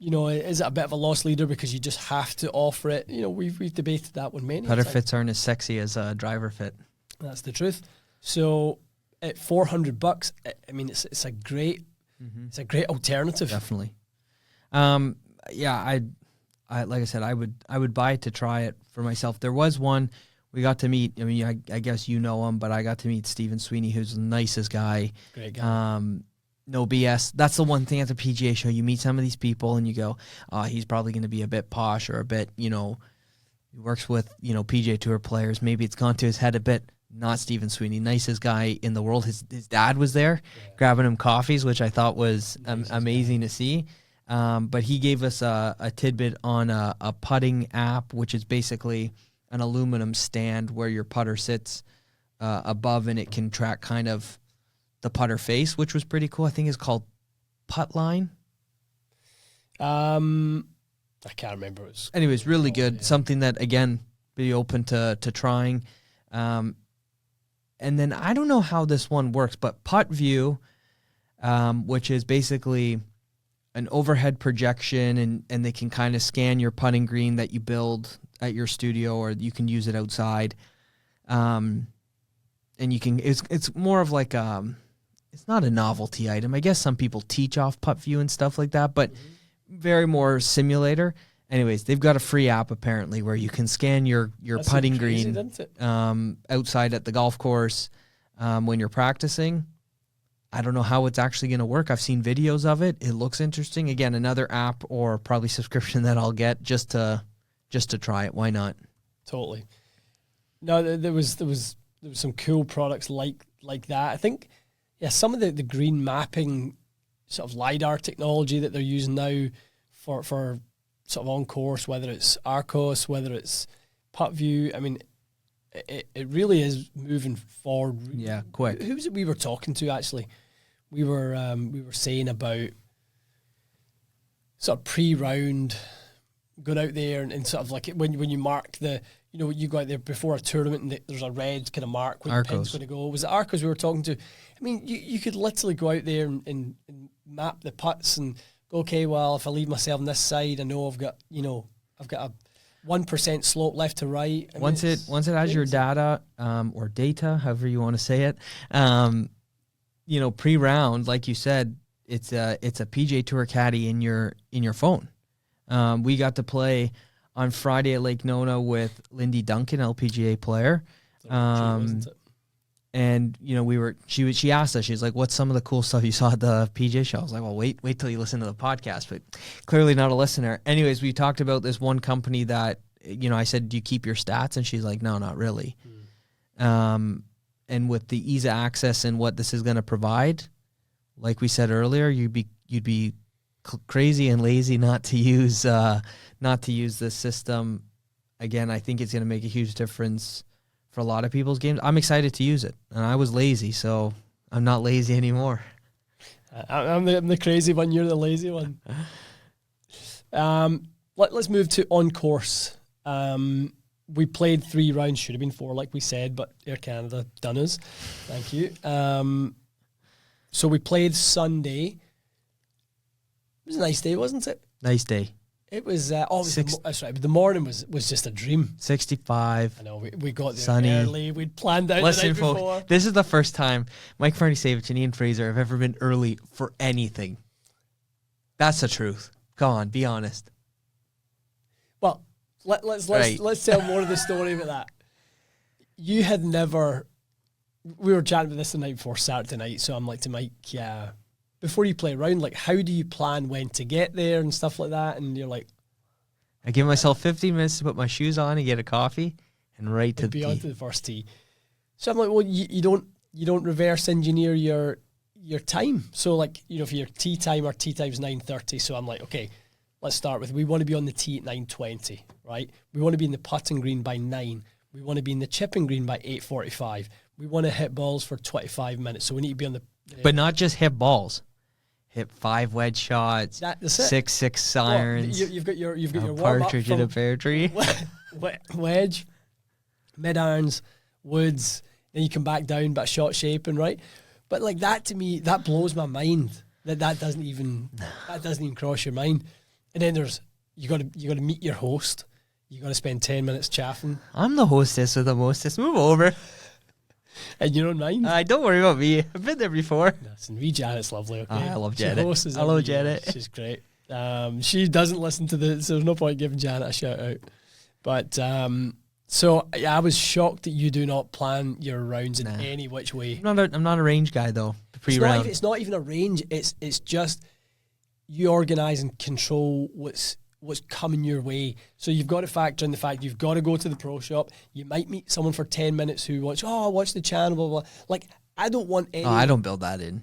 Is it a bit of a loss leader because you just have to offer it? We've debated that one many times. Putter fits aren't as sexy as a driver fit. That's the truth. So at $400, it's a great alternative. Definitely. I like I said, I would buy it to try it for myself. There was one we got to meet. I guess you know him, but I got to meet Stephen Sweeney, who's the nicest guy. Great guy. No BS. That's the one thing at the PGA Show. You meet some of these people and you go, he's probably going to be a bit posh or a bit, he works with, PGA Tour players. Maybe it's gone to his head a bit. Not Stephen Sweeney. Nicest guy in the world. His dad was there grabbing him coffees, which I thought was amazing to see. But he gave us a tidbit on a putting app, which is basically an aluminum stand where your putter sits above, and it can track kind of the putter face, which was pretty cool. I think it's called Puttline. I can't remember. Anyways, really good. Yeah. Something that, again, be open to trying. And then I don't know how this one works, but PuttView, which is basically an overhead projection, and they can kind of scan your putting green that you build at your studio, or you can use it outside. And you can, it's more of like it's not a novelty item. I guess some people teach off PuttView and stuff like that, but very more simulator. Anyways, they've got a free app apparently where you can scan your putting green outside at the golf course when you're practicing. I don't know how it's actually going to work. I've seen videos of it. It looks interesting. Again, another app or probably subscription that I'll get just to try it. Why not? Totally. No, there was some cool products like that. I think, some of the green mapping sort of LiDAR technology that they're using now for sort of on course, whether it's Arcos, whether it's PuttView. It really is moving forward. Yeah, quick. Who was it we were talking to actually? We were saying about sort of pre-round, going out there and sort of like when you mark the, you go out there before a tournament and there's a red kind of mark where the pin's going to go. Was it Arcos we were talking to? You could literally go out there and map the putts and go, okay, well, if I leave myself on this side, I know I've got a 1% slope left to right. Once it has your data or data, however you want to say it, pre-round, like you said, it's a PGA Tour caddy in your phone. We got to play on Friday at Lake Nona with Lindy Duncan, LPGA player. And she asked us, she's like, what's some of the cool stuff you saw at the PGA Show? I was like, well, wait till you listen to the podcast, but clearly not a listener. Anyways, we talked about this one company that, I said, do you keep your stats? And she's like, no, not really. And with the ease of access and what this is going to provide, like we said earlier, you'd be crazy and lazy not to use this system. Again, I think it's going to make a huge difference for a lot of people's games. I'm excited to use it, and I was lazy, so I'm not lazy anymore. I'm the crazy one. You're the lazy one. Let's move to on course. We played 3 rounds. Should have been 4, like we said, but Air Canada done us. Thank you. So we played Sunday. It was a nice day, wasn't it? Nice day. It was. That's right. But the morning was just a dream. 65. I know. We got there sunny. early. We'd planned out Listen, the night before. folks, this is the first time Mike Fernie-Savage and Ian Fraser have ever been early for anything. That's the truth. Come on, be honest. Well, let's tell more of the story about that. You had never. We were chatting about this the night before Saturday night, so I'm like to Mike, yeah. Before you play around, like, how do you plan when to get there and stuff like that? And you're like, I give myself 15 minutes to put my shoes on and get a coffee, and right to the be tee. on to the first tee. So I'm like, well, you don't reverse engineer your time. So like, for your tee time, our tee time's 9:30. So I'm like, okay, let's start with, we want to be on the tee at 9:20, right? We want to be in the putting green by 9. We want to be in the chipping green by 8:45. We want to hit balls for 25 minutes. So we need to be on the... But not just hit balls. Hit 5 wedge shots, That's 6 irons. Well, you've got your warm-up partridge in a pear tree. Wedge, mid-irons, woods, then you come back down, but shot shaping, right? But like that, to me, that blows my mind. That doesn't even cross your mind. And then you got to meet your host. You got to spend 10 minutes chaffing. I'm the hostess with the mostest. Move over. And you don't mind? Don't worry about me. I've been there before. Listen, Janet's lovely, okay? I love Janet. I love Janet. She's great. She doesn't listen to so there's no point giving Janet a shout out. But so I was shocked that you do not plan your rounds in any which way. I'm not a range guy though. Pre-round. It's not even a range. It's just you organise and control what's coming your way. So you've got to factor in the fact you've got to go to the pro shop. You might meet someone for 10 minutes who wants, watch the channel, blah, blah, blah. Like, I don't want any... I don't build that in.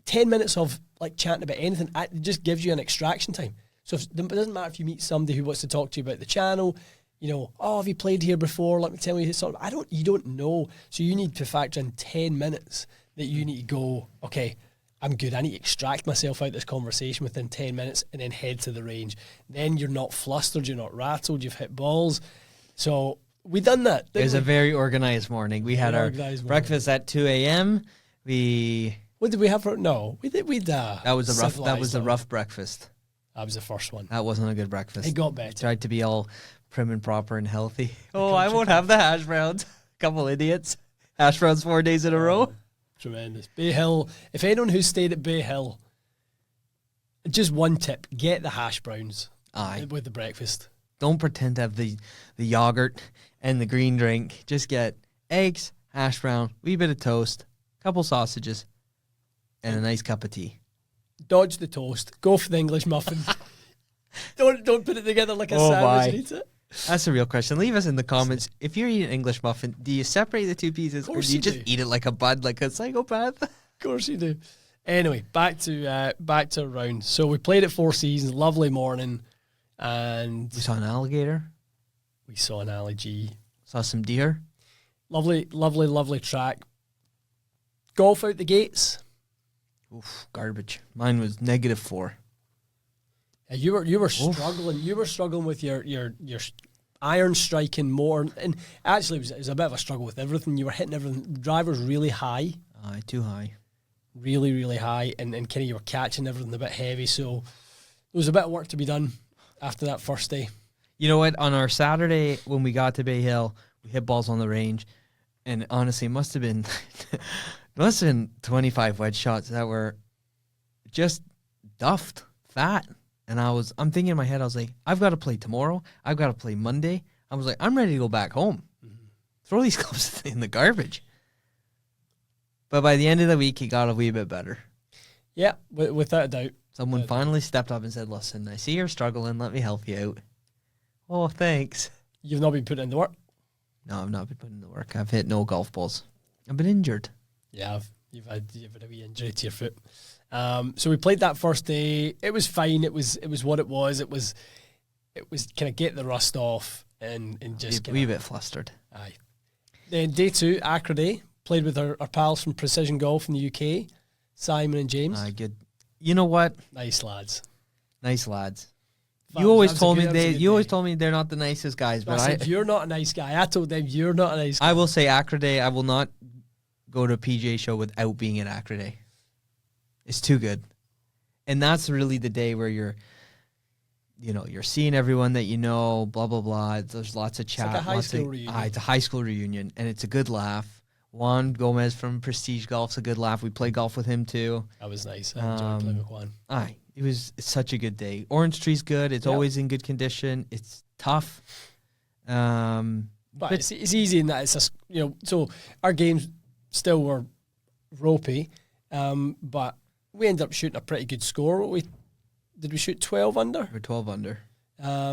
10 minutes of, like, chatting about anything, it just gives you an extraction time. So it doesn't matter if you meet somebody who wants to talk to you about the channel, have you played here before? Let me tell you something. You don't know. So you need to factor in 10 minutes that you need to go, okay, I'm good. I need to extract myself out of this conversation within 10 minutes and then head to the range. Then you're not flustered, you're not rattled, you've hit balls. So we done that. It was a very organized morning. We had our breakfast at 2 a.m. What did we have for? No, we did. That was a rough breakfast. That was the first one. That wasn't a good breakfast. It got better. Tried to be all prim and proper and healthy. I won't have the hash browns. Couple idiots. Hash browns 4 days in a row. Tremendous. Bay Hill. If anyone who's stayed at Bay Hill, just one tip: get the hash browns. Aye. With the breakfast. Don't pretend to have the yogurt and the green drink. Just get eggs, hash brown, wee bit of toast, couple sausages, and a nice cup of tea. Dodge the toast. Go for the English muffin. Don't put it together like a sandwich. Eat it. That's a real question. Leave us in the comments. If you're eating English muffin, do you separate the two pieces or do you just eat it like a bud, like a psychopath? Of course you do. Anyway, back to round. So we played at Four Seasons, lovely morning, and we saw an alligator. We saw an alligator. Saw some deer. Lovely track. Golf out the gates. Oof, garbage. Mine was -4. You were struggling. You were struggling with your iron striking more, and actually it was a bit of a struggle with everything. You were hitting everything. The driver's really high. Too high. Really, really high, and kind of you were catching everything a bit heavy. So there was a bit of work to be done after that first day. You know what? On our Saturday when we got to Bay Hill, we hit balls on the range, and honestly, it must have been 25 wedge shots that were just duffed, fat. And I'm thinking in my head, I was like, I've got to play tomorrow. I've got to play Monday. I was like, I'm ready to go back home. Mm-hmm. Throw these clubs in the garbage. But by the end of the week, he got a wee bit better. Yeah, without a doubt. Someone finally stepped up and said, listen, I see you're struggling. Let me help you out. Oh, thanks. You've not been putting in the work? No, I've not been putting in the work. I've hit no golf balls. I've been injured. Yeah, you've had a wee injury to your foot. So we played that first day. It was fine. It was what it was. It was kind of get the rust off and just a wee bit flustered. Aye. Then day 2, Acra Day, played with our pals from Precision Golf in the UK. Simon and James. Good. You know what? Nice lads. Nice lads. Fun. You always That was told a me good- that was a good you always day. told me they're not the nicest guys, but I said, you're not a nice guy. I told them, you're not a nice guy. I will say Acra Day, I will not go to a PGA show without being at Acra Day. It's too good. And that's really the day where you're seeing everyone that you know, blah, blah, blah. There's lots of chat. like a high school reunion. It's a high school reunion, and it's a good laugh. Juan Gomez from Prestige Golf's a good laugh. We play golf with him, too. That was nice. I enjoyed playing with Juan. It's such a good day. Orange Tree's good. It's always in good condition. It's tough. But it's easy in that it's so our games still were ropey, but we ended up shooting a pretty good score. Did we shoot 12 under? We're 12 under.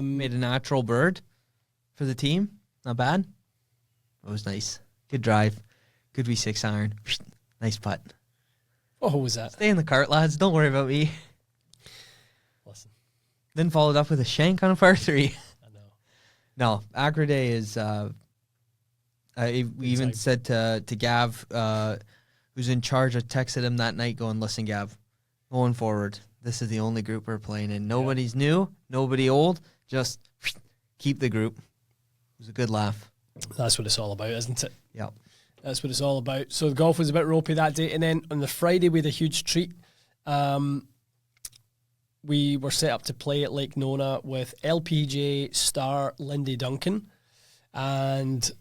Made a natural bird for the team. Not bad. It was nice. Good drive. Good V6 iron. Nice putt. What hole was that? Stay in the cart, lads. Don't worry about me. Listen. Then followed up with a shank on a par 3. I know. No, Acra Day is... we even said to Gav, who's in charge, I texted him that night going, listen, Gav, going forward, this is the only group we're playing in. Nobody's new, nobody old. Just keep the group. It was a good laugh. That's what it's all about, isn't it? Yeah. That's what it's all about. So the golf was a bit ropey that day. And then on the Friday, we had a huge treat. We were set up to play at Lake Nona with LPGA star Lindy Duncan. And,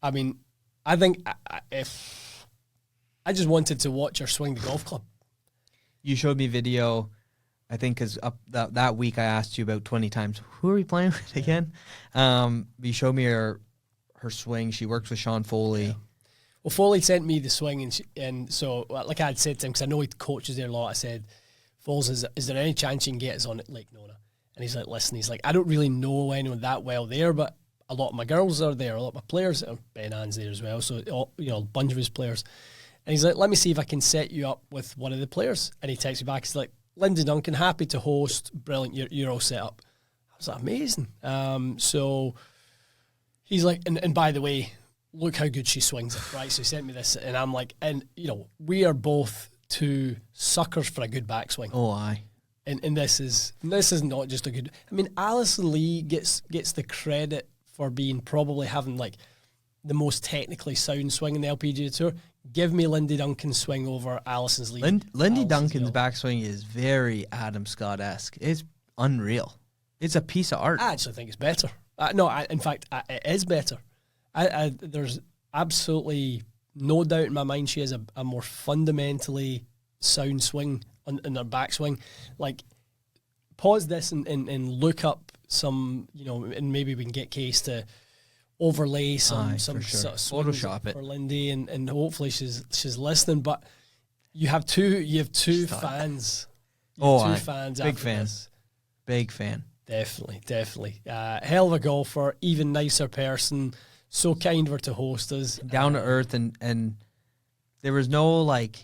I mean, I think if I just wanted to watch her swing the golf club. You showed me video, I think, because that week I asked you about 20 times, who are we playing with again? You showed me her swing. She works with Sean Foley. Yeah. Well, Foley sent me the swing, and so, like I had said to him, because I know he coaches there a lot, I said, Foles, is there any chance you can get us on at Lake Nona? And he's like, listen, he's like, I don't really know anyone that well there, but a lot of my girls are there, a lot of my players, Ben Ann's there as well, so, a bunch of his players. And he's like, let me see if I can set you up with one of the players. And he texts me back, he's like, Lindy Duncan, happy to host, brilliant, you're all set up. I was like, amazing. So he's like, and by the way, look how good she swings it, right? So he sent me this, and I'm like, and, we are both two suckers for a good backswing. Oh, aye. And this is not just a good, I mean, Alison Lee gets the credit for being probably having, like, the most technically sound swing in the LPGA Tour. Give me Lindy Duncan's swing over Alison's Lee. Lindy Duncan's backswing is very Adam Scott-esque. It's unreal. It's a piece of art. I actually think it's better. In fact, it is better. There's absolutely no doubt in my mind she has a more fundamentally sound swing in her backswing. Like, pause this and look up some, and maybe we can get Case to overlay some sort of Photoshop it for Lindy, and hopefully she's listening. But you have two fans. Fans. Big fan. This. Big fan. Definitely. Hell of a golfer, even nicer person. So kind of her to host us. Down to earth, and there was no, like,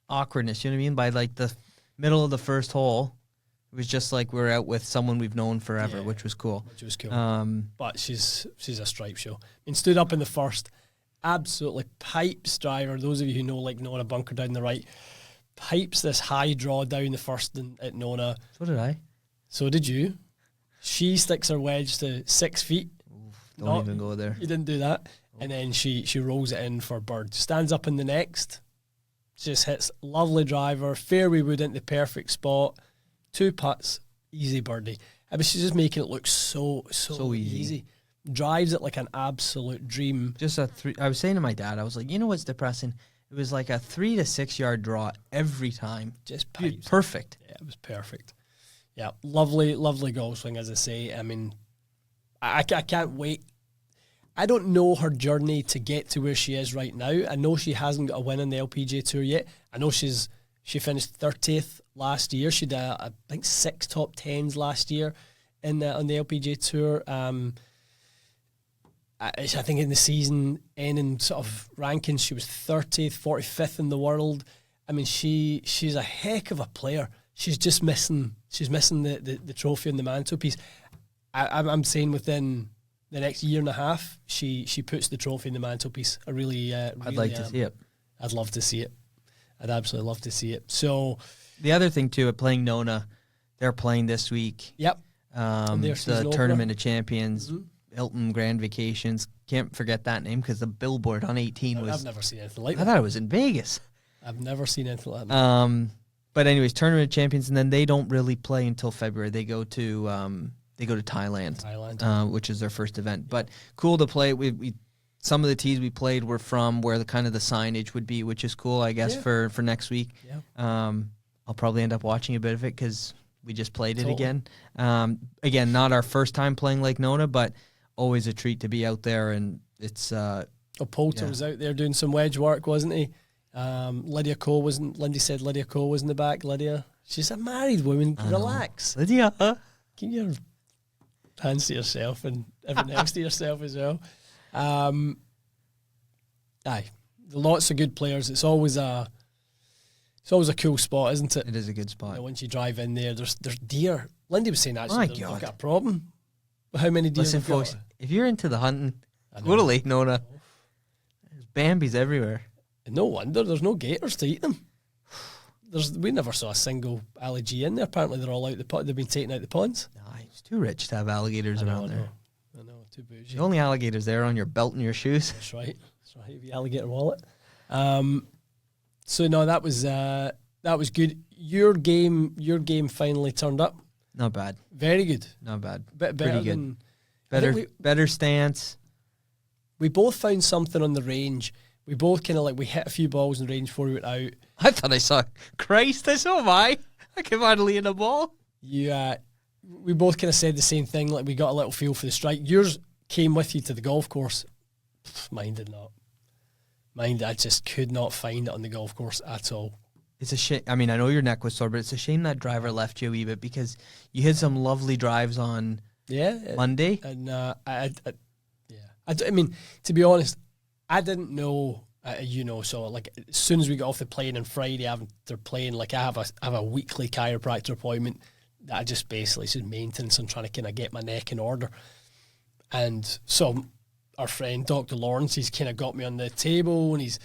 awkwardness, you know what I mean? By, like, the middle of the first hole, it was just like we were out with someone we've known forever, which was cool. But she's a stripe show. And stood up in the first, absolutely pipes driver. Those of you who know, like, Nona bunker down the right, pipes this high draw down the first at Nona. So did I. So did you. She sticks her wedge to 6 feet. Don't even go there. You didn't do that. And then she rolls it in for bird. Stands up in the next. Just hits lovely driver. Fairway wood into the perfect spot. 2 putts. Easy birdie. But she's just making it look so easy. Drives it like an absolute dream. Just a 3. I was saying to my dad, I was like, you know what's depressing? It was like a 3 to 6 yard draw every time. Just pipes. Perfect. Yeah, it was perfect. Yeah, lovely golf swing, as I say. I mean, I can't wait. I don't know her journey to get to where she is right now. I know she hasn't got a win on the LPGA Tour yet. I know she finished 30th last year. She did, I think, 6 top 10s last year on the LPGA Tour. I think in the season ending sort of rankings, she was 30th, 45th in the world. I mean, she's a heck of a player. She's just missing. She's missing the trophy on the mantelpiece. I'm saying within the next year and a half, she puts the trophy in the mantelpiece. I really, I'd like to see it. I'd love to see it. I'd absolutely love to see it. So the other thing too, playing Nona, they're playing this week. Yep. The Tournament of Champions, Mm-hmm. Hilton Grand Vacations. Can't forget that name because the billboard on 18 was. I've never seen anything like I that. thought it was in Vegas. I've never seen anything like that. But anyways, Tournament of Champions, and then they don't really play until February. They go to Thailand, which is their first event. But cool to play. We some of the tees we played were from where the kind of the signage would be, which is cool, I guess, for next week. Yeah. I'll probably end up watching a bit of it because we just played it again. Again, not our first time playing Lake Nona, but always a treat to be out there. And it's Poulter was out there doing some wedge work, wasn't he? Lindy said Lydia Cole was in the back. Lydia, she's a married woman. Relax. Lydia. Keep your hands to yourself and everything next to yourself as well. Lots of good players. It's always a cool spot, isn't it? It is a good spot. You know, once you drive in there, there's deer. Lindy was saying actually they've got a problem. How many deer? Listen, folks, if you're into the hunting, go to Lake Nona. There's Bambis everywhere. And no wonder there's no gators to eat them. We never saw a single algae in there. Apparently they're all out the pond. They've been taken out the ponds. Nah, it's too rich to have alligators around there. I know, too bougie. The only alligators there are on your belt and your shoes. That's right. The alligator wallet. So no, that was good. Your game finally turned up. Not bad. Very good. Not bad. Better good. Better stance. We both found something on the range. We both kind of we hit a few balls in the range before we went out. I thought I saw Christ. I saw I came out in a ball. We both kind of said the same thing. Like we got a little feel for the strike. Yours came with you to the golf course. Mine did not. I just could not find it on the golf course at all. It's a shame. I mean, I know your neck was sore, but it's a shame that driver left you a wee bit because you hit some lovely drives on Monday. And I mean, to be honest, I didn't know. So like as soon as we got off the plane on Friday after playing, like I have a weekly chiropractor appointment that I just basically it's just maintenance and trying to kind of get my neck in order. And so our friend Dr. Lawrence, he's kind of got me on the table and he's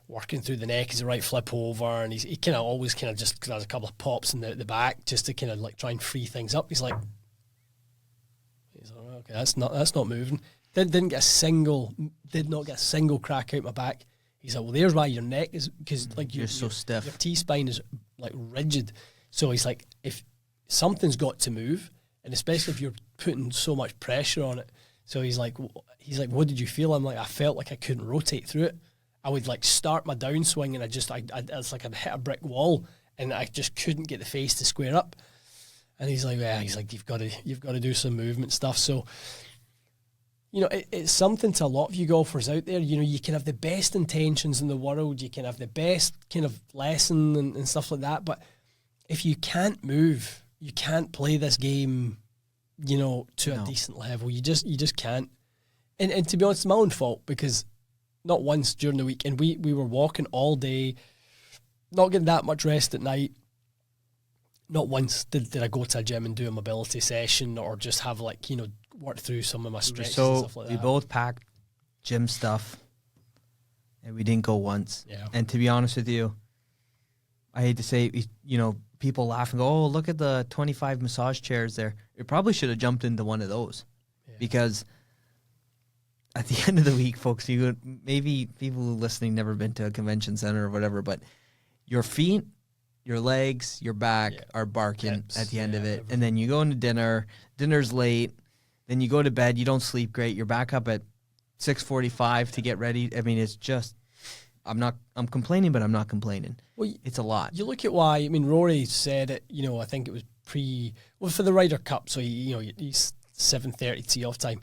working through the neck. He's a right flip over and he kind of always kind of just has a couple of pops in the back just to kind of like try and free things up. He's like, okay, that's not moving. Did not get a single crack out my back. He's like, well, there's why your neck is because like you're so stiff. Your T-spine is like rigid. So he's like, if something's got to move, and especially if you're putting so much pressure on it. So he's like, what did you feel? I'm like, I felt like I couldn't rotate through it. I would like start my downswing and it's like I'd hit a brick wall and I just couldn't get the face to square up. And he's like, you've got to do some movement stuff. So, you know, it's something to a lot of you golfers out there. You know, you can have the best intentions in the world. You can have the best kind of lesson and stuff like that. But if you can't move, you can't play this game, you know, to a decent level. You just can't. And to be honest, it's my own fault because not once during the week, and we were walking all day, not getting that much rest at night. Not once did I go to a gym and do a mobility session or just have like, you know, work through some of my stretches and stuff like that. We both packed gym stuff and we didn't go once. Yeah. And to be honest with you, I hate to say, you know, people laugh and go, oh, look at the 25 massage chairs there. You probably should have jumped into one of those because at the end of the week, folks, maybe people listening never been to a convention center or whatever, but your feet, your legs, your back are barking at the end of it. And then you go into dinner's late, then you go to bed, you don't sleep great, you're back up at 6:45 to get ready. I mean, it's just, I'm complaining, but I'm not complaining. Well, it's a lot. You look at why, I mean, Rory said it, you know, I think it was for the Ryder Cup, so he's 7:30 tee off time.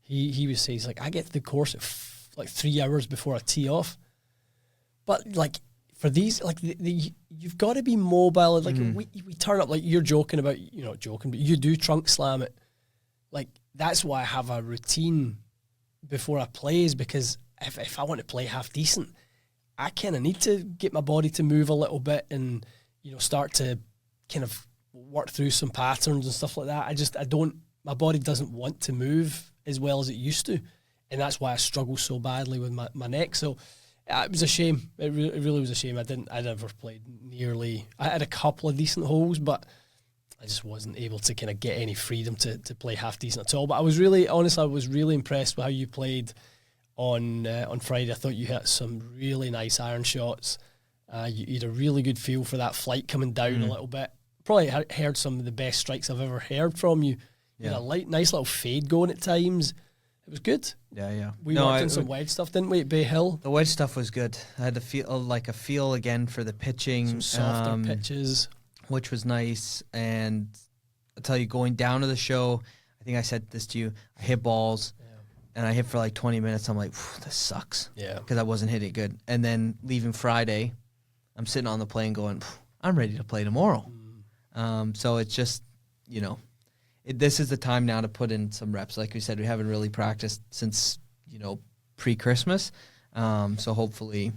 He was saying, he's like, I get to the course at like 3 hours before I tee off. But like, for these, like, you've got to be mobile. Like, we turn up, like, you're joking about, you're not joking, but you do trunk slam it. Like, that's why I have a routine before I play, is because if I want to play half decent, I kind of need to get my body to move a little bit and, you know, start to kind of work through some patterns and stuff like that. My body doesn't want to move as well as it used to. And that's why I struggle so badly with my neck. So, It was a shame. It really was a shame. I never played nearly. I had a couple of decent holes, but I just wasn't able to kind of get any freedom to play half decent at all. But I was really impressed with how you played on Friday. I thought you hit some really nice iron shots. You had a really good feel for that flight coming down a little bit. Probably heard some of the best strikes I've ever heard from you. You had a nice little fade going at times. It was good. Yeah. We worked on some wedge stuff, didn't we, at Bay Hill? The wedge stuff was good. I had a feel again for the pitching. Some softer pitches. Which was nice. And I'll tell you, going down to the show, I think I said this to you, I hit balls, and I hit for like 20 minutes. I'm like, this sucks. Yeah. Because I wasn't hitting good. And then leaving Friday, I'm sitting on the plane going, I'm ready to play tomorrow. So it's just, this is the time now to put in some reps. Like we said, we haven't really practiced since, pre-Christmas. So hopefully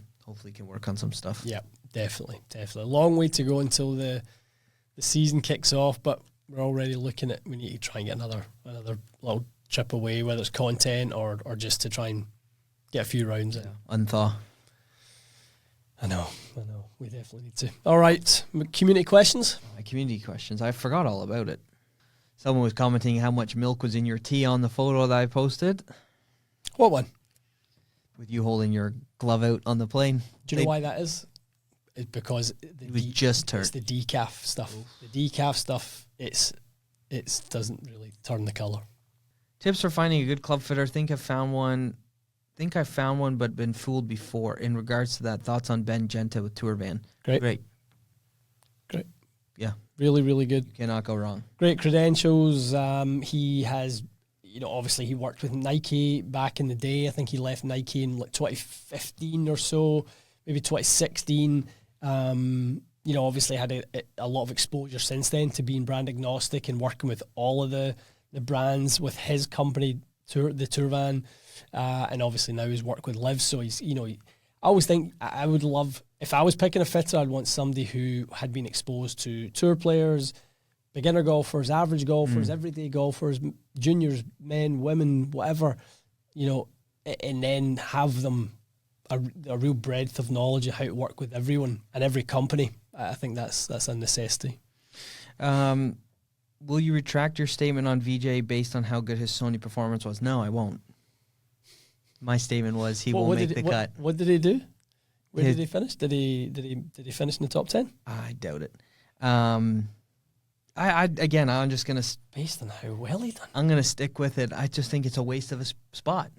can work on some stuff. Yeah, definitely. A long way to go until the season kicks off, but we're already looking at, we need to try and get another little trip away, whether it's content or just to try and get a few rounds in. Unthaw. I know. We definitely need to. All right, community questions? Community questions. I forgot all about it. Someone was commenting how much milk was in your tea on the photo that I posted. What one? With you holding your glove out on the plane. Do you know why that is? It's because it was just turned. It's the decaf stuff. Oof. The decaf stuff, it doesn't really turn the colour. Tips for finding a good club fitter. Think I found one, but been fooled before. In regards to that, thoughts on Ben Genta with Tour Van? Great. Yeah. Really, really good. You cannot go wrong. Great credentials. He has, obviously he worked with Nike back in the day. I think he left Nike in like 2015 or so, maybe 2016. Obviously had a lot of exposure since then to being brand agnostic and working with all of the brands with his company, the Tour Van. And obviously now he's worked with Liv. So he's, I always think I would love, if I was picking a fitter, I'd want somebody who had been exposed to tour players, beginner golfers, average golfers, everyday golfers, juniors, men, women, whatever, and then have them a real breadth of knowledge of how to work with everyone and every company. I think that's a necessity. Will you retract your statement on VJ based on how good his Sony performance was? No, I won't. My statement was he won't make the cut. What did he do? Where did he finish? Did he finish in the top 10? I doubt it. I'm just gonna based on how well he done. I'm gonna stick with it. I just think it's a waste of a spot.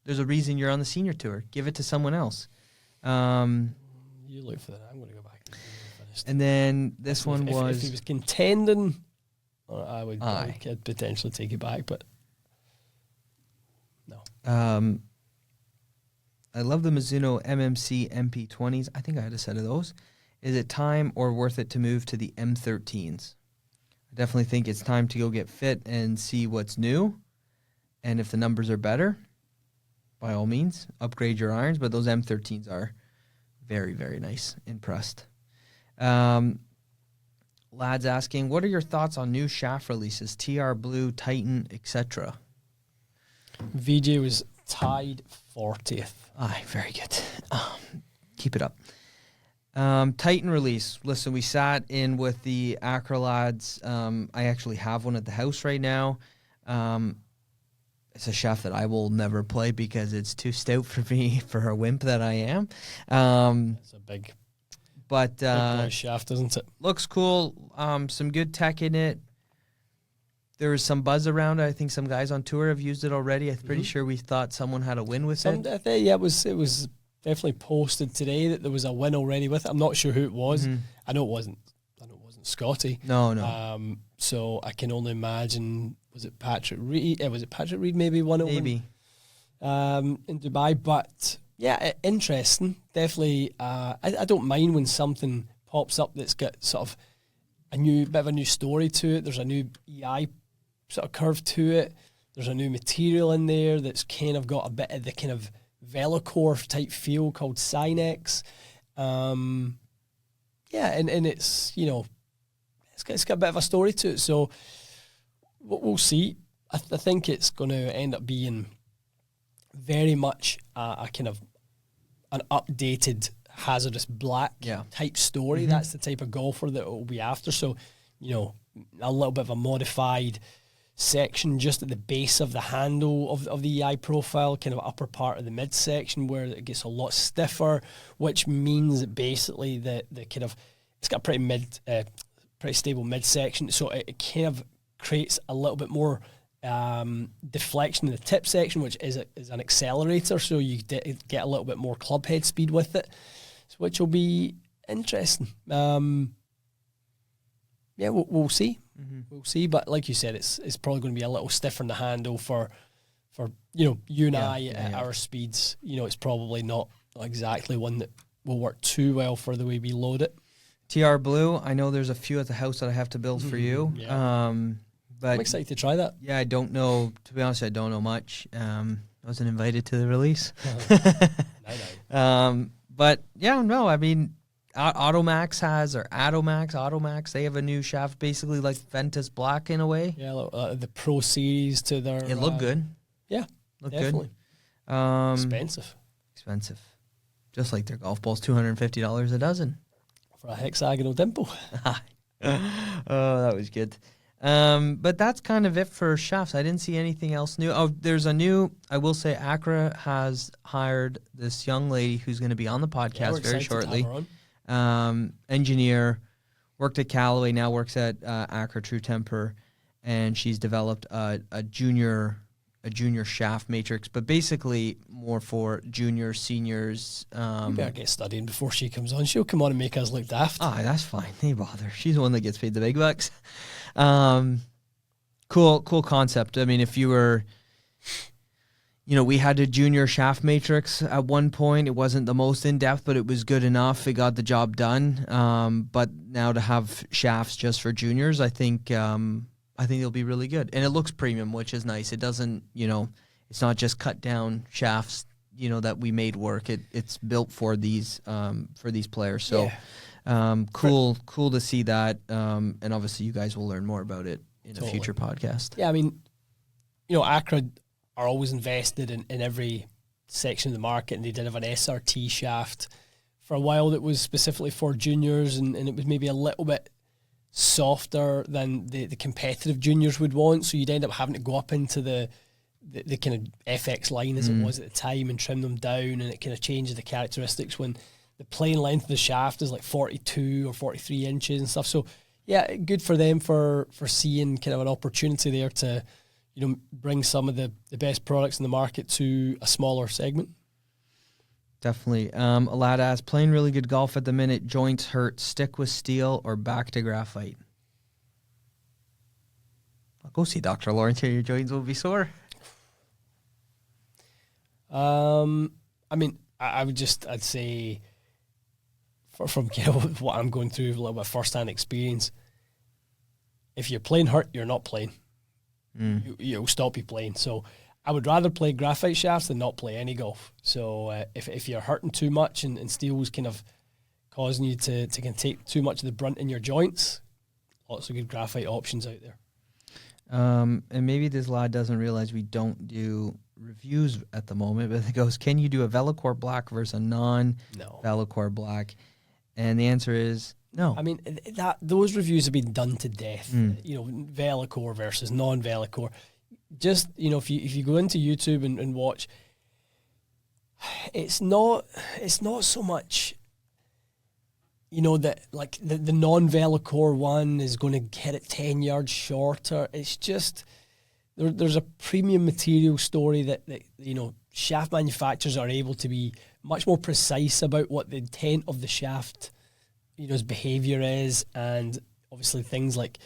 There's a reason you're on the senior tour. Give it to someone else. You look for that. I'm gonna go back. And then this one was if he was contending, I would potentially take it back, but no. I love the Mizuno MMC MP20s. I think I had a set of those. Is it time or worth it to move to the M13s? I definitely think it's time to go get fit and see what's new. And if the numbers are better, by all means, upgrade your irons. But those M13s are very, very nice. Impressed. Lads asking, what are your thoughts on new shaft releases? TR Blue, Titan, etc. VJ was tied 40th. Aye, very good. Keep it up. Titan release. Listen, we sat in with the Acro lads. I actually have one at the house right now. It's a shaft that I will never play because it's too stout for me, for a wimp that I am. It's a big shaft, isn't it? Looks cool. Some good tech in it. There was some buzz around it. I think some guys on tour have used it already. I'm pretty sure we thought someone had a win with it. Yeah, it was definitely posted today that there was a win already with it. I'm not sure who it was. I know it wasn't Scotty. No. So I can only imagine, was it Patrick Reed? Was it Patrick Reed maybe won it? Maybe. In Dubai. But yeah, interesting. Definitely. I don't mind when something pops up that's got sort of a bit of a new story to it. There's a new EI sort of curve to it. There's a new material in there that's kind of got a bit of the kind of Velocore type feel called Sinex. And it's, it's got a bit of a story to it. So we'll see. I think it's going to end up being very much a kind of an updated hazardous black type story. That's the type of golfer that it will be after. So, you know, a little bit of a modified section just at the base of the handle of the EI profile, kind of upper part of the midsection where it gets a lot stiffer, which means that basically the kind of, it's got a pretty stable midsection, so it kind of creates a little bit more deflection in the tip section, which is an accelerator, so you get a little bit more club head speed with it, which will be interesting. Yeah, we'll see. We'll see, but like you said, it's probably going to be a little stiffer in the handle for you and I at our speeds. You know, it's probably not exactly one that will work too well for the way we load it. TR Blue, I know there's a few at the house that I have to build for you. But I'm excited to try that. Yeah, I don't know. To be honest, I don't know much. I wasn't invited to the release. But yeah, no, I mean, Automax Automax, they have a new shaft, basically like Ventus Black in a way. Yeah, the Pro Series to their... It looked good. Yeah, looked definitely. Good. Expensive. Just like their golf balls, $250 a dozen. For a hexagonal dimple. Oh, that was good. But that's kind of it for shafts. I didn't see anything else new. Oh, there's a new, I will say, Acra has hired this young lady who's going to be on the podcast very shortly. Engineer, worked at Callaway, now works at Acra True Temper, and she's developed a junior shaft matrix, but basically more for juniors, seniors. You better get studying before she comes on. She'll come on and make us look daft. That's fine. They bother. She's the one that gets paid the big bucks. Cool concept. I mean, if you were, we had a junior shaft matrix at one point. It wasn't the most in-depth, but it was good enough. It got the job done. But now to have shafts just for juniors, I think it'll be really good. And it looks premium, which is nice. It doesn't, it's not just cut down shafts, that we made work. It's built for these players. So cool to see that. And obviously you guys will learn more about it in a future podcast. Yeah, I mean, Acra are always invested in every section of the market, and they did have an SRT shaft for a while that was specifically for juniors, and it was maybe a little bit softer than the competitive juniors would want, so you'd end up having to go up into the kind of FX line as it was at the time and trim them down, and it kind of changes the characteristics when the plane length of the shaft is like 42 or 43 inches and stuff. So yeah, good for them for seeing kind of an opportunity there to bring some of the best products in the market to a smaller segment. Definitely. A lad asks, playing really good golf at the minute, joints hurt, stick with steel or back to graphite? I'll go see Dr. Lawrence here. Your joints will be sore. I mean, I'd say from what I'm going through, a little bit of first-hand experience, if you're playing hurt, you're not playing. You'll stop you playing. So I would rather play graphite shafts than not play any golf. So if you're hurting too much and steel's kind of causing you to kind of take too much of the brunt in your joints, lots of good graphite options out there. And maybe this lad doesn't realize we don't do reviews at the moment, but it goes, can you do a Velocore black versus a non-Velocore black? And the answer is no. I mean, those reviews have been done to death. Velocore versus non-Velocore. Just, if you go into YouTube and watch, it's not so much, that like the non-Velocore one is going to hit it 10 yards shorter. It's just, there's a premium material story that shaft manufacturers are able to be much more precise about what the intent of the shaft, his behavior is, and obviously things like,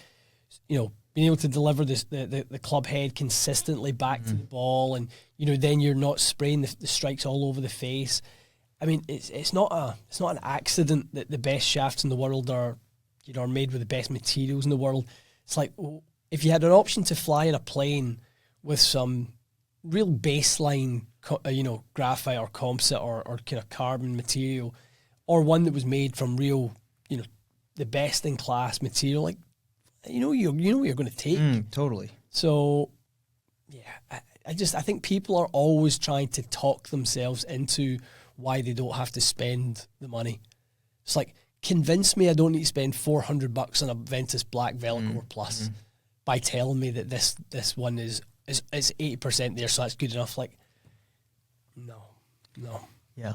being able to deliver the club head consistently back to the ball, and then you're not spraying the strikes all over the face. I mean, it's not an accident that the best shafts in the world are made with the best materials in the world. It's like, if you had an option to fly in a plane with some real baseline, graphite or composite or kind of carbon material, or one that was made from real, the best in class material, like, what you're going to take. Totally. So, yeah, I think people are always trying to talk themselves into why they don't have to spend the money. It's like, convince me I don't need to spend $400 on a Ventus Black Velcro Plus by telling me that this one is 80% there, so that's good enough. Like, no. Yeah.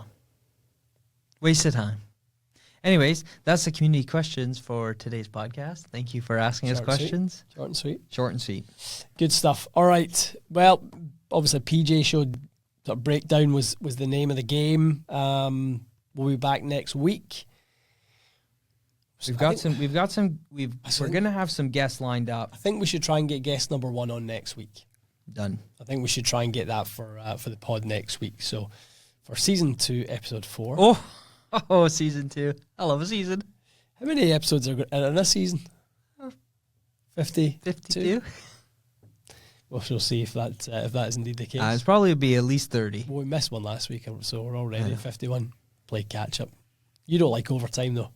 Waste of time. Anyways, that's the community questions for today's podcast. Thank you for asking us questions. Short and sweet. Short and sweet. Good stuff. All right. Well, obviously, PGA Show sort of breakdown was the name of the game. We'll be back next week. We're gonna have some guests lined up. I think we should try and get guest number 1 on next week. Done. I think we should try and get that for the pod next week. So for season 2, episode 4. Oh, season 2. I love a season. How many episodes are in this season? 52. Well, we'll see if that is indeed the case. It's probably be at least 30. Well, we missed one last week, so we're already at 51. Play catch up. You don't like overtime though.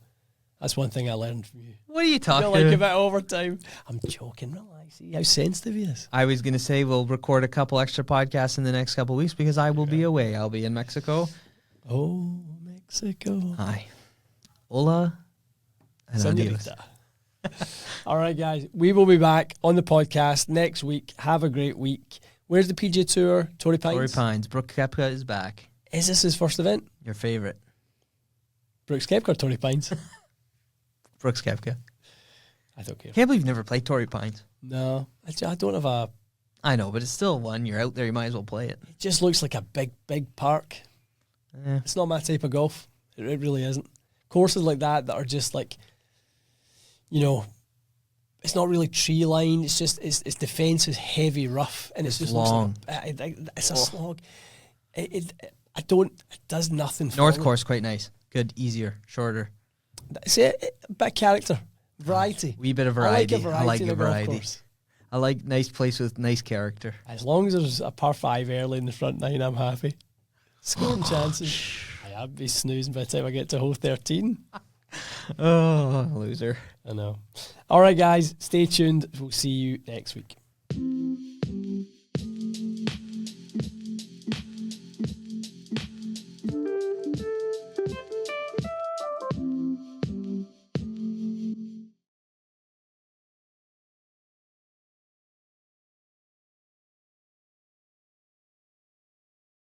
That's one thing I learned from you. What are you talking about? You don't like about overtime. I'm joking. Relax. See how sensitive he is. I was going to say we'll record a couple extra podcasts in the next couple of weeks because I will be away. I'll be in Mexico. Oh, Mexico. Hi. Hola. And adios. All right, guys. We will be back on the podcast next week. Have a great week. Where's the PGA Tour? Torrey Pines? Torrey Pines. Brooks Koepka is back. Is this his first event? Your favorite. Brooks Koepka or Torrey Pines? Brooks Koepka. I don't care. Can't believe you've never played Torrey Pines. No. I don't have a... I know, but it's still one. You're out there. You might as well play it. It just looks like a big park. Yeah. It's not my type of golf. It really isn't. Courses like that are just like, it's not really tree lined. It's just its defense is heavy, rough, and it's just long. It's a slog. It does nothing. North course quite nice. Good, easier, shorter. See, a bit of character, variety. Wee bit of variety. I like a variety. Course. I like nice place with nice character. As long as there's a par 5 early in the front 9, I'm happy. Scoring chances. I'd be snoozing by the time I get to hole 13. Oh, loser. I know. All right, guys, stay tuned. We'll see you next week.